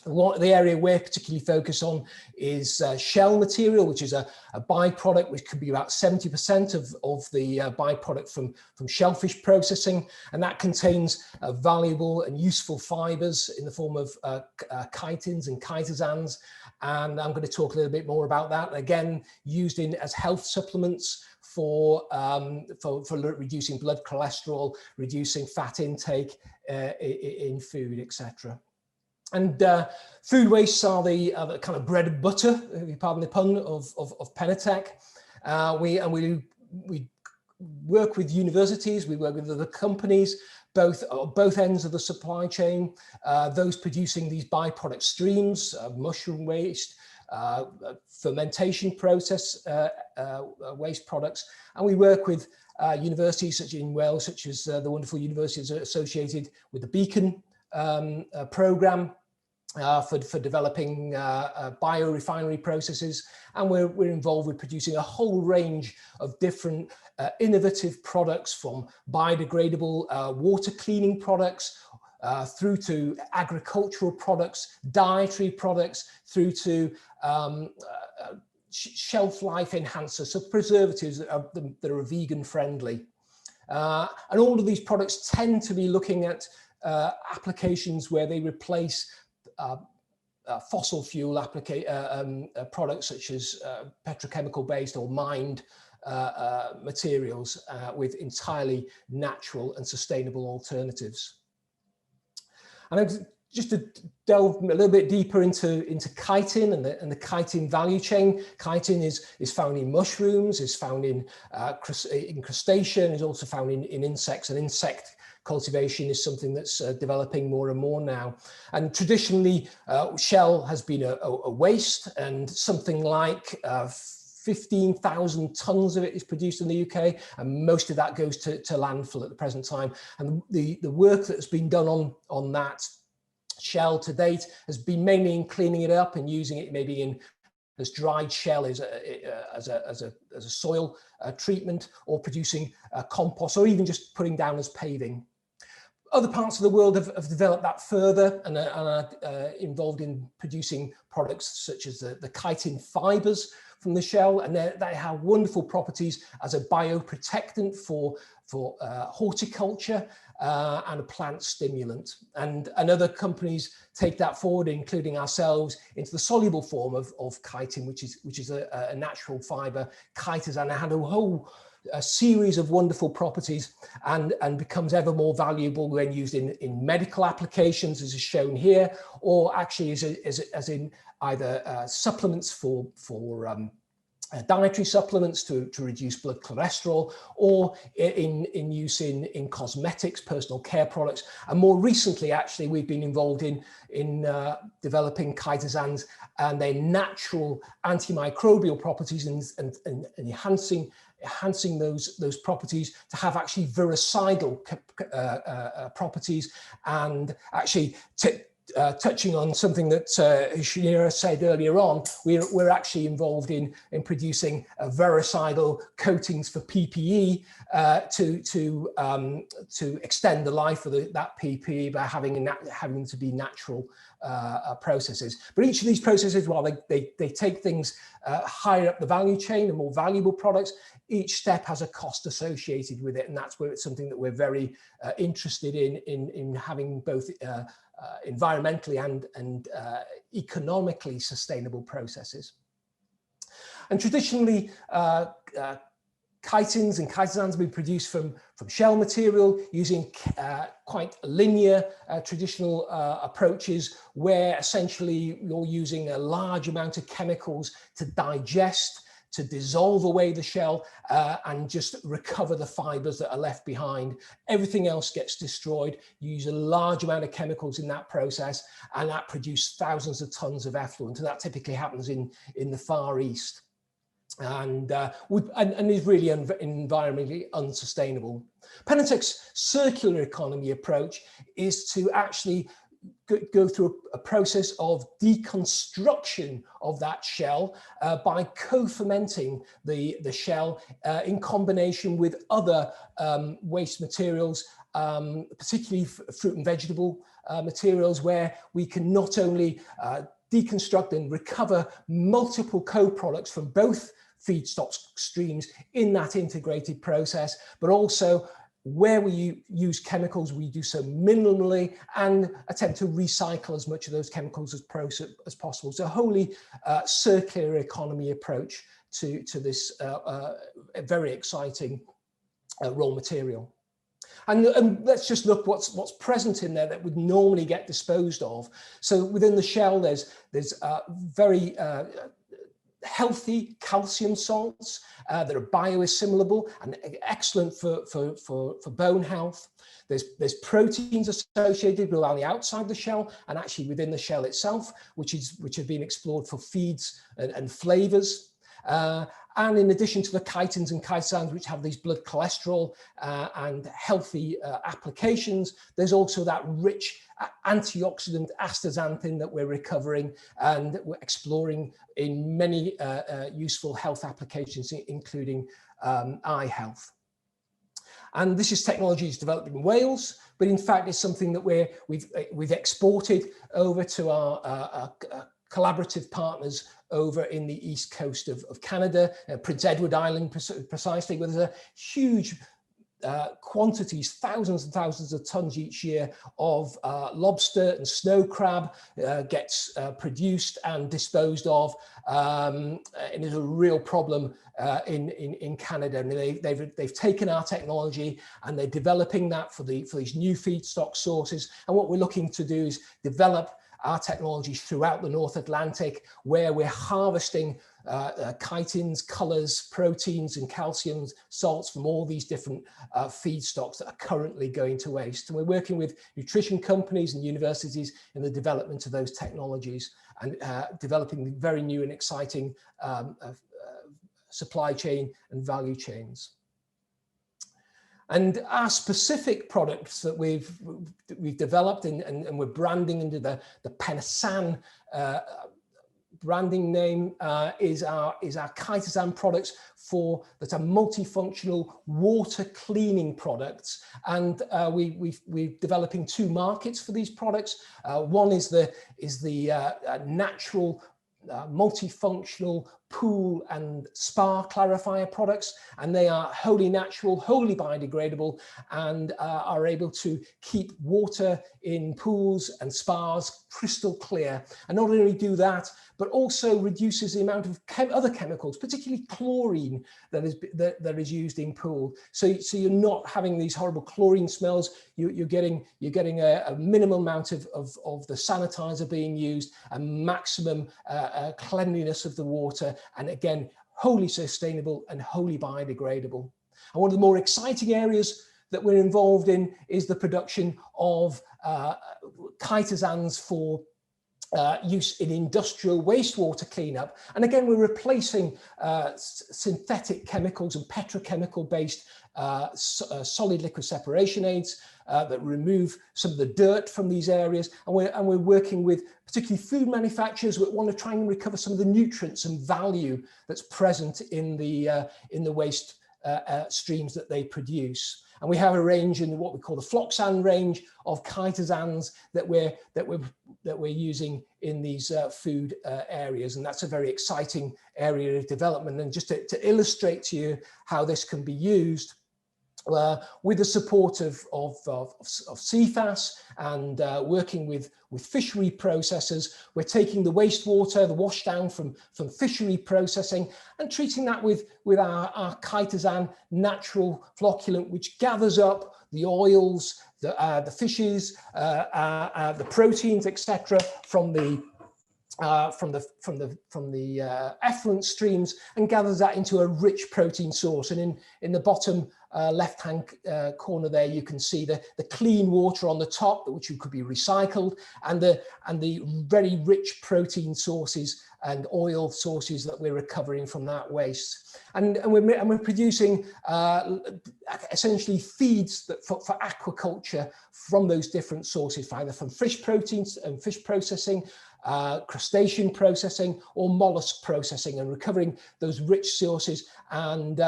the area we're particularly focused on is shell material, which is a byproduct, which could be about 70% of the byproduct from shellfish processing. And that contains valuable and useful fibers in the form of chitins and chitosans. And I'm going to talk a little bit more about that. Again, used as health supplements for reducing blood cholesterol, reducing fat intake in food, etc. And food wastes are the kind of bread and butter, if you pardon the pun, of Penotech. We work with universities, we work with other companies, both ends of the supply chain, those producing these byproduct streams, mushroom waste, fermentation process waste products. And we work with universities such in Wales, such as the wonderful universities associated with the Beacon programme, for developing biorefinery processes, and we're involved with producing a whole range of different innovative products, from biodegradable water cleaning products through to agricultural products, dietary products, through to shelf life enhancers, so preservatives that are vegan friendly. And all of these products tend to be looking at applications where they replace fossil fuel products such as petrochemical based or mined materials with entirely natural and sustainable alternatives. And just to delve a little bit deeper into chitin and the chitin value chain. Chitin is found in mushrooms, is found in crustacean, is also found in insects, and insect cultivation is something that's developing more and more now. And traditionally, shell has been a waste, and something like 15,000 tons of it is produced in the UK, and most of that goes to landfill at the present time. And the work that's been done on that shell to date has been mainly in cleaning it up and using it maybe in as dried shell as a soil treatment, or producing compost, or even just putting down as paving. Other parts of the world have developed that further and are involved in producing products such as the chitin fibers from the shell, and they have wonderful properties as a bioprotectant for horticulture and a plant stimulant. And other companies take that forward, including ourselves, into the soluble form of chitin, which is a natural fiber, chitosan, and had a whole series of wonderful properties, and becomes ever more valuable when used in medical applications, as is shown here, or actually as in either supplements for dietary supplements to reduce blood cholesterol, or in use in cosmetics, personal care products. And more recently, actually, we've been involved in developing chitosans and their natural antimicrobial properties, and enhancing those properties to have actually virucidal properties, and actually touching on something that Shanira said earlier on, we're actually involved in producing vericidal coatings for PPE to extend the life of that PPE by having them to be natural processes. But each of these processes, while they take things higher up the value chain and more valuable products, each step has a cost associated with it, and that's where it's something that we're very interested in having both environmentally and economically sustainable processes. And traditionally, chitins and chitosans have been produced from shell material using quite linear traditional approaches, where essentially you're using a large amount of chemicals to digest, to dissolve away the shell and just recover the fibers that are left behind. Everything else gets destroyed. You use a large amount of chemicals in that process, and that produces thousands of tons of effluent. And that typically happens in the Far East, and is really environmentally unsustainable. Penatech's circular economy approach is to actually go through a process of deconstruction of that shell by co-fermenting the shell in combination with other waste materials, particularly fruit and vegetable materials, where we can not only deconstruct and recover multiple co-products from both feedstock streams in that integrated process, but also where we use chemicals, we do so minimally and attempt to recycle as much of those chemicals as possible. So a wholly circular economy approach to this very exciting raw material. And let's just look what's present in there that would normally get disposed of. So within the shell, there's very healthy calcium salts that are bioassimilable and excellent for bone health. There's proteins associated around the outside of the shell and actually within the shell itself, which have been explored for feeds and flavors. And in addition to the chitins and chitosans, which have these blood cholesterol and healthy applications, there's also that rich antioxidant astaxanthin that we're recovering and we're exploring in many useful health applications, including eye health. And this is technology that's developed in Wales, but in fact it's something that we've exported over to our collaborative partners over in the east coast of Canada, Prince Edward Island precisely, where there's a huge quantities, thousands and thousands of tons each year of lobster and snow crab gets produced and disposed of, and is a real problem in Canada. I mean, they've taken our technology and they're developing that for these new feedstock sources. And what we're looking to do is develop our technology throughout the North Atlantic, where we're harvesting chitins, colors, proteins, and calcium salts from all these different feedstocks that are currently going to waste. And we're working with nutrition companies and universities in the development of those technologies and developing very new and exciting supply chain and value chains. And our specific products that we've developed and we're branding into the Penasan branding name is our Chitosan products that are multifunctional water cleaning products. And we're developing two markets for these products. One is the natural multifunctional pool and spa clarifier products, and they are wholly natural, wholly biodegradable, and are able to keep water in pools and spas crystal clear. And not only do that, but also reduces the amount of other chemicals, particularly chlorine, that is used in pool. So you're not having these horrible chlorine smells. You're getting a minimal amount of the sanitizer being used, a maximum cleanliness of the water, and again, wholly sustainable and wholly biodegradable. And one of the more exciting areas that we're involved in is the production of chitosans for use in industrial wastewater cleanup. And again, we're replacing synthetic chemicals and petrochemical based solid liquid separation aids that remove some of the dirt from these areas. And we're working with particularly food manufacturers that want to try and recover some of the nutrients and value that's present in the waste streams that they produce. And we have a range in what we call the Floxan range of chitosans that we're using in these food areas. And that's a very exciting area of development. And just to illustrate to you how this can be used, with the support of CFAS and working with fishery processors, we're taking the wastewater, the wash down from fishery processing, and treating that with our chitosan natural flocculant, which gathers up the oils, the fishes, the proteins, etc., from the effluent streams, and gathers that into a rich protein source. And in the bottom left-hand corner there, you can see the clean water on the top, which could be recycled, and the very rich protein sources and oil sources that we're recovering from that waste. And we're producing essentially feeds for aquaculture from those different sources, either from fish proteins and fish processing, crustacean processing, or mollusk processing, and recovering those rich sources, and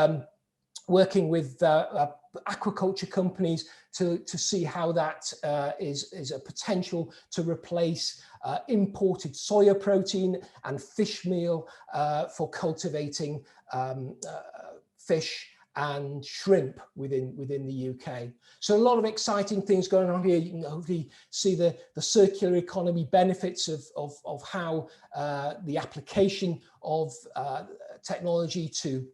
working with aquaculture companies to see how that is a potential to replace imported soya protein and fish meal for cultivating fish and shrimp within the UK. So a lot of exciting things going on here. You can hopefully see the circular economy benefits of how the application of technology to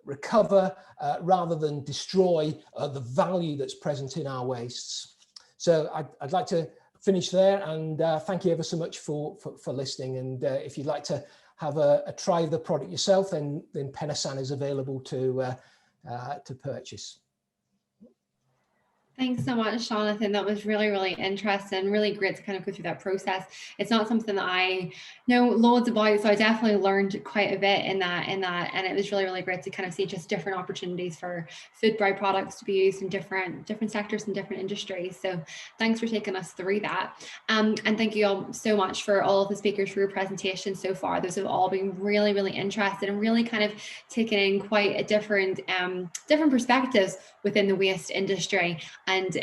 recover rather than destroy the value that's present in our wastes. So I'd like to finish there, and thank you ever so much for listening. And if you'd like to have a try of the product yourself, then Penasan is available to purchase. Thanks so much, Jonathan. That was really, really interesting. Really great to kind of go through that process. It's not something that I know loads about, so I definitely learned quite a bit in that, and it was really, really great to kind of see just different opportunities for food byproducts to be used in different sectors and different industries. So thanks for taking us through that. And thank you all so much for all of the speakers for your presentation so far. Those have all been really, really interested and really kind of taken in quite a different perspectives within the waste industry, and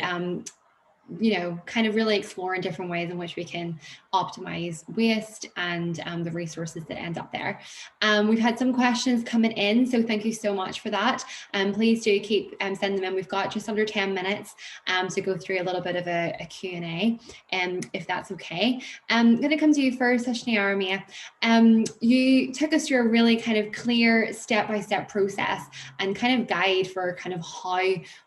kind of really exploring different ways in which we can optimize waste and the resources that end up there. We've had some questions coming in, so thank you so much for that. Please do keep sending them in. We've got just under 10 minutes to go through a little bit of a Q&A, if that's okay. I'm going to come to you first, Hashni. You took us through a really kind of clear step-by-step process and kind of guide for kind of how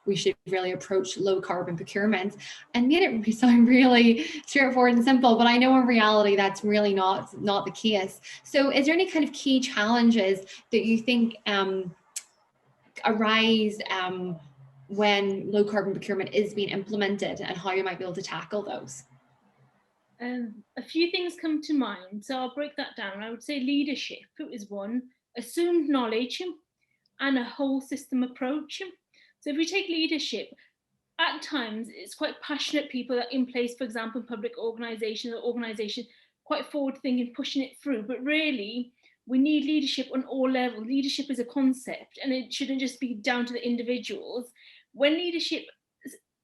we should really approach low carbon procurement, and made it sound really straightforward and simple, but I know in reality that's really not the case. So is there any kind of key challenges that you think arise when low carbon procurement is being implemented, and how you might be able to tackle those? A few things come to mind, so I'll break that down. I would say leadership is one, assumed knowledge, and a whole system approach. So if we take leadership, at times it's quite passionate people that are in place, for example, public organisations or organisations, quite forward thinking, pushing it through. But really, we need leadership on all levels. Leadership is a concept, and it shouldn't just be down to the individuals. When leadership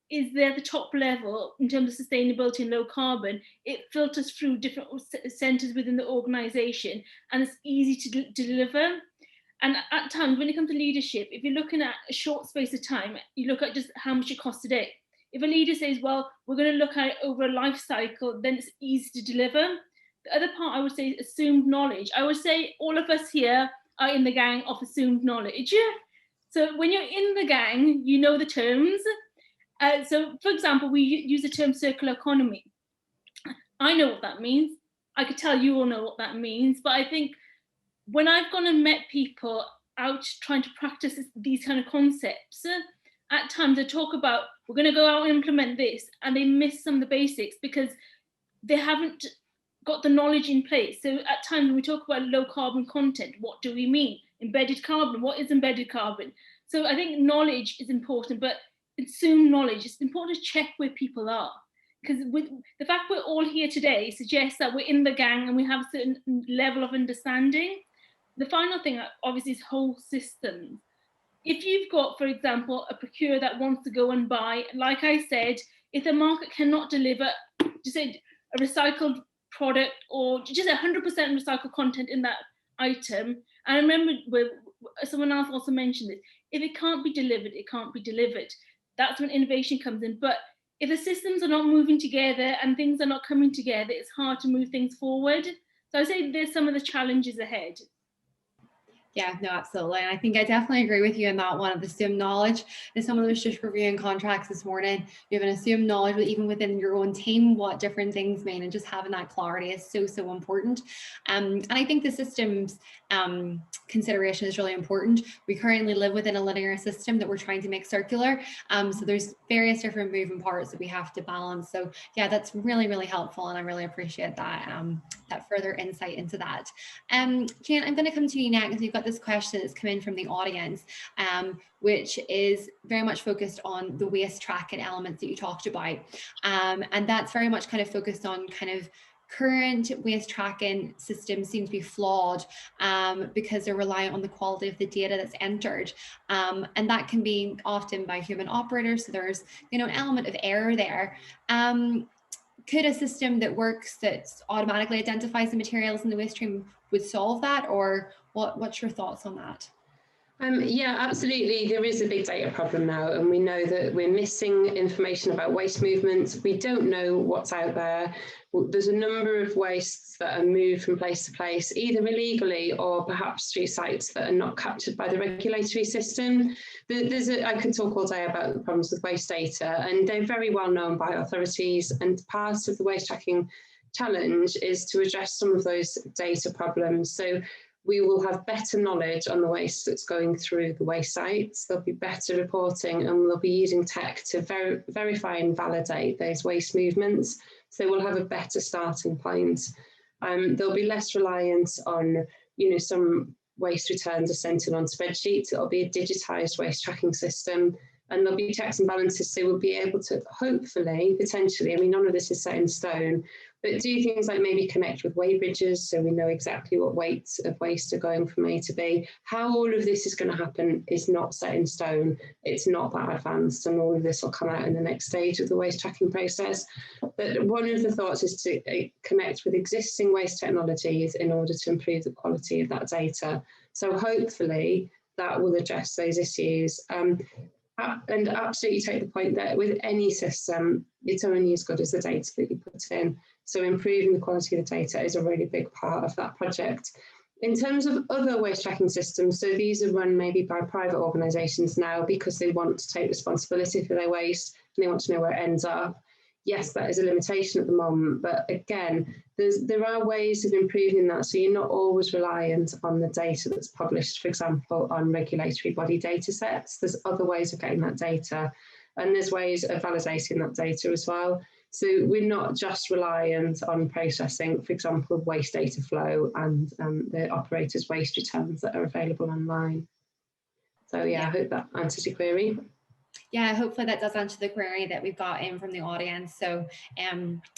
is there at the top level in terms of sustainability and low carbon, it filters through different centres within the organisation, and it's easy to deliver. And at times, when it comes to leadership, if you're looking at a short space of time, you look at just how much it costs today. If a leader says, well, we're going to look at it over a life cycle, then it's easy to deliver. The other part I would say is assumed knowledge. I would say all of us here are in the gang of assumed knowledge. So when you're in the gang, you know the terms. So for example, we use the term circular economy. I know what that means. I could tell you all know what that means, but I think when I've gone and met people out trying to practice these kind of concepts, at times they talk about, we're going to go out and implement this, and they miss some of the basics because they haven't got the knowledge in place. So at times when we talk about low carbon content, what do we mean? Embedded carbon, what is embedded carbon? So I think knowledge is important, but assume knowledge. It's important to check where people are. Because with the fact we're all here today suggests that we're in the gang and we have a certain level of understanding. The final thing, obviously, is whole systems. If you've got, for example, a procurer that wants to go and buy, like I said, if the market cannot deliver just a recycled product or just 100% recycled content in that item, and I remember someone else also mentioned this, if it can't be delivered, it can't be delivered. That's when innovation comes in. But if the systems are not moving together and things are not coming together, it's hard to move things forward. So I say there's some of the challenges ahead. Yeah, no, absolutely. And I think I definitely agree with you on that one of the assumed knowledge. As someone who was just reviewing contracts this morning, you have an assumed knowledge, but even within your own team, what different things mean, and just having that clarity is so, so important. And I think the systems consideration is really important. We currently live within a linear system that we're trying to make circular. So there's various different moving parts that we have to balance. So yeah, that's really, really helpful. And I really appreciate that, that further insight into that. Jan, I'm going to come to you next. We've got this question that's come in from the audience, which is very much focused on the waste tracking elements that you talked about. And that's very much kind of focused on kind of current waste tracking systems seem to be flawed because they're reliant on the quality of the data that's entered. And that can be often by human operators. So there's, an element of error there. Could a system that works that automatically identifies the materials in the waste stream would solve that, or what's your thoughts on that? Yeah, absolutely. There is a big data problem now, and we know that we're missing information about waste movements. We don't know what's out there. There's a number of wastes that are moved from place to place, either illegally or perhaps through sites that are not captured by the regulatory system. I could talk all day about the problems with waste data, and they're very well known by authorities, and part of the waste tracking challenge is to address some of those data problems. So we will have better knowledge on the waste that's going through the waste sites. There'll be better reporting, and we'll be using tech to verify and validate those waste movements. So we'll have a better starting point. There'll be less reliance on, some waste returns are sent in on spreadsheets. It'll be a digitized waste tracking system, and there'll be checks and balances. So we'll be able to hopefully, potentially, none of this is set in stone, but do things like maybe connect with weigh bridges so we know exactly what weights of waste are going from A to B. How all of this is going to happen is not set in stone. It's not that advanced, and all of this will come out in the next stage of the waste tracking process. But one of the thoughts is to connect with existing waste technologies in order to improve the quality of that data. So hopefully that will address those issues. And absolutely take the point that with any system, it's only as good as the data that you put in. So improving the quality of the data is a really big part of that project. In terms of other waste tracking systems, so these are run maybe by private organisations now because they want to take responsibility for their waste and they want to know where it ends up. Yes, that is a limitation at the moment, but again, there are ways of improving that, so you're not always reliant on the data that's published, for example, on regulatory body data sets. There's other ways of getting that data, and there's ways of validating that data as well. So we're not just reliant on processing, for example, waste data flow and the operators' waste returns that are available online. So yeah, I hope that answers your query. Yeah, hopefully that does answer the query that we've got in from the audience. So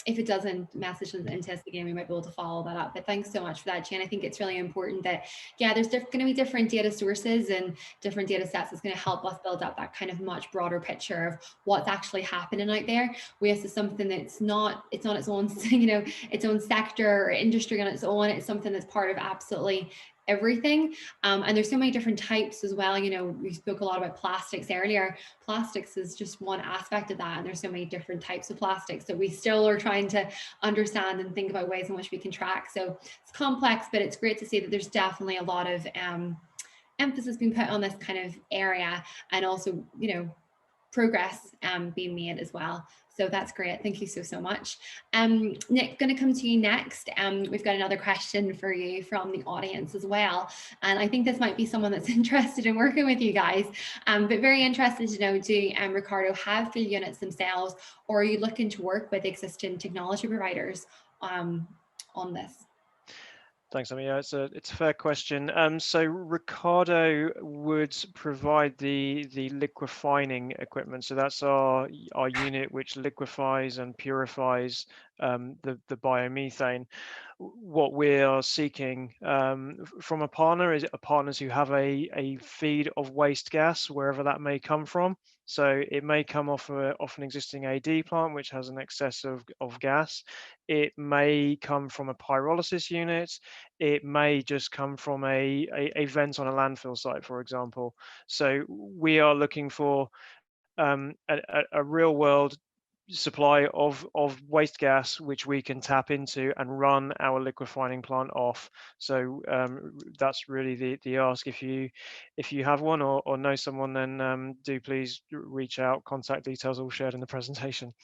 if it doesn't, message us into us again, we might be able to follow that up. But thanks so much for that, Jane. I think it's really important that, yeah, there's going to be different data sources and different data sets that's going to help us build up that kind of much broader picture of what's actually happening out there. Waste is something that's not, it's on its own, you know, its own sector or industry on its own. It's something that's part of absolutely everything. And there's so many different types as well. You know, we spoke a lot about plastics earlier. Plastics is just one aspect of that. And there's so many different types of plastics that we still are trying to understand and think about ways in which we can track. So it's complex, but it's great to see that there's definitely a lot of emphasis being put on this kind of area, and also, you know, progress being made as well. So that's great. Thank you so much. Nick, going to come to you next. We've got another question for you from the audience as well. And I think this might be someone that's interested in working with you guys, but very interested to know, do Ricardo have field units themselves, or are you looking to work with existing technology providers on this? Thanks, Amy. Yeah, it's a fair question. So Ricardo would provide the liquefining equipment. So that's our unit which liquefies and purifies the biomethane. What we are seeking from a partner is partners who have a feed of waste gas, wherever that may come from. So it may come off an existing AD plant which has an excess of gas. It may come from a pyrolysis unit. It may just come from a vent on a landfill site, for example. So we are looking for a real world supply of waste gas which we can tap into and run our liquefining plant off. So that's really the ask. If you have one or know someone, then do please reach out. Contact details all shared in the presentation.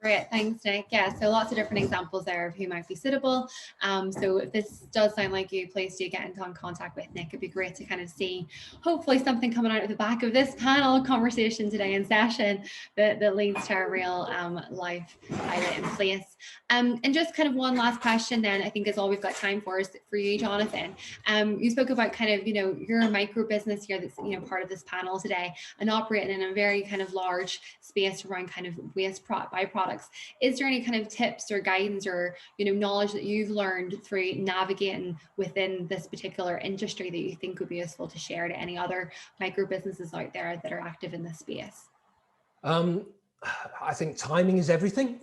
Great, thanks, Nick. Yeah, so lots of different examples there of who might be suitable. So if this does sound like you, please do get into contact with Nick. It'd be great to kind of see, hopefully, something coming out of the back of this panel conversation today in session that leads to a real life pilot in place. And just kind of one last question then, I think is all we've got time for, is for you, Jonathan. You spoke about kind of, you know, your micro business here that's, you know, part of this panel today, and operating in a very kind of large space around kind of waste byproducts. Is there any kind of tips or guidance or, you know, knowledge that you've learned through navigating within this particular industry that you think would be useful to share to any other micro businesses out there that are active in this space? I think timing is everything.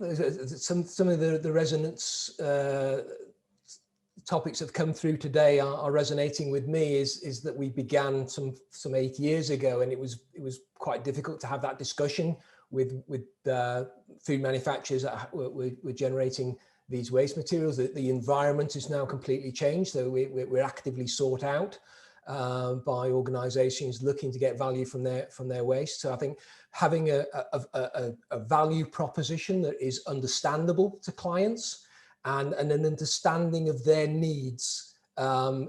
Some of the resonance topics that have come through today are resonating with me. Is that we began some 8 years ago, and it was quite difficult to have that discussion with food manufacturers that were generating these waste materials. The environment is now completely changed, so we're actively sought out by organizations looking to get value from their waste. So I think having a value proposition that is understandable to clients and an understanding of their needs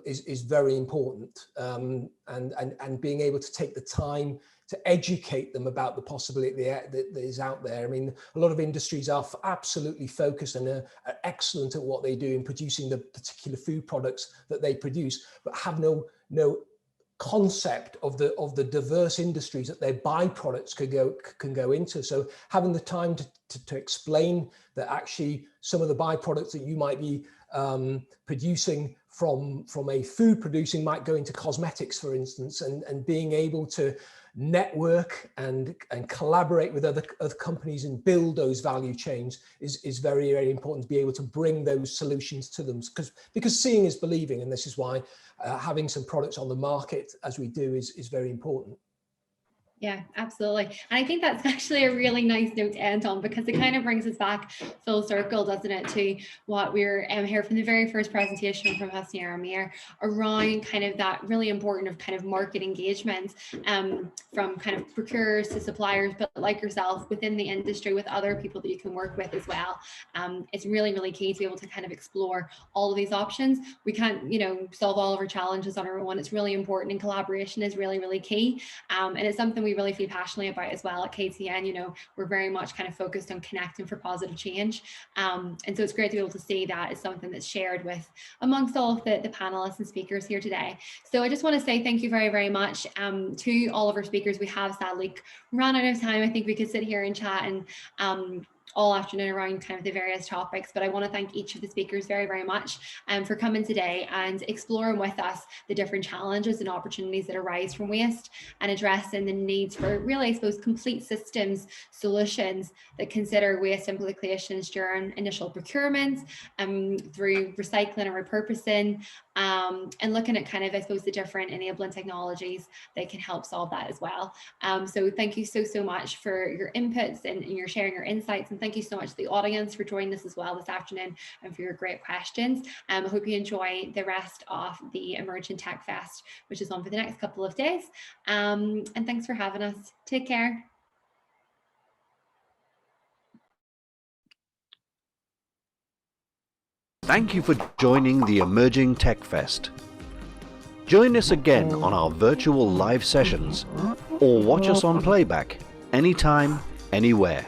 is very important, and being able to take the time to educate them about the possibility that is out there. I mean, a lot of industries are absolutely focused and are excellent at what they do in producing the particular food products that they produce, but have no concept of the diverse industries that their byproducts can go into. So having the time to explain that actually some of the byproducts that you might be producing from a food producing might go into cosmetics, for instance, and being able to network and collaborate with other companies and build those value chains is very, very important, to be able to bring those solutions to them, because seeing is believing, and this is why having some products on the market as we do is very important. Yeah, absolutely. And I think that's actually a really nice note to end on, because it kind of brings us back full circle, doesn't it, to what we're here from the very first presentation from Husni Aramir around kind of that really important of kind of market engagement from kind of procurers to suppliers, but like yourself within the industry with other people that you can work with as well. It's really, really key to be able to kind of explore all of these options. We can't, you know, solve all of our challenges on our own. It's really important, and collaboration is really, really key. And it's something we we really feel passionately about as well at KTN. You know, we're very much kind of focused on connecting for positive change. And so it's great to be able to see that as something that's shared with amongst all of the panelists and speakers here today. So I just want to say thank you very, very much to all of our speakers. We have sadly run out of time. I think we could sit here and chat and all afternoon around kind of the various topics, but I want to thank each of the speakers very, very much for coming today and exploring with us the different challenges and opportunities that arise from waste and addressing the needs for really, I suppose, complete systems solutions that consider waste implications during initial procurement, through recycling and repurposing, and looking at kind of, I suppose, the different enabling technologies that can help solve that as well. So thank you so much for your inputs and your sharing your insights, and thank you so much to the audience for joining us as well this afternoon and for your great questions. I hope you enjoy the rest of the Emerging Tech Fest, which is on for the next couple of days. And thanks for having us. Take care. Thank you for joining the Emerging Tech Fest. Join us again on our virtual live sessions or watch us on playback anytime, anywhere.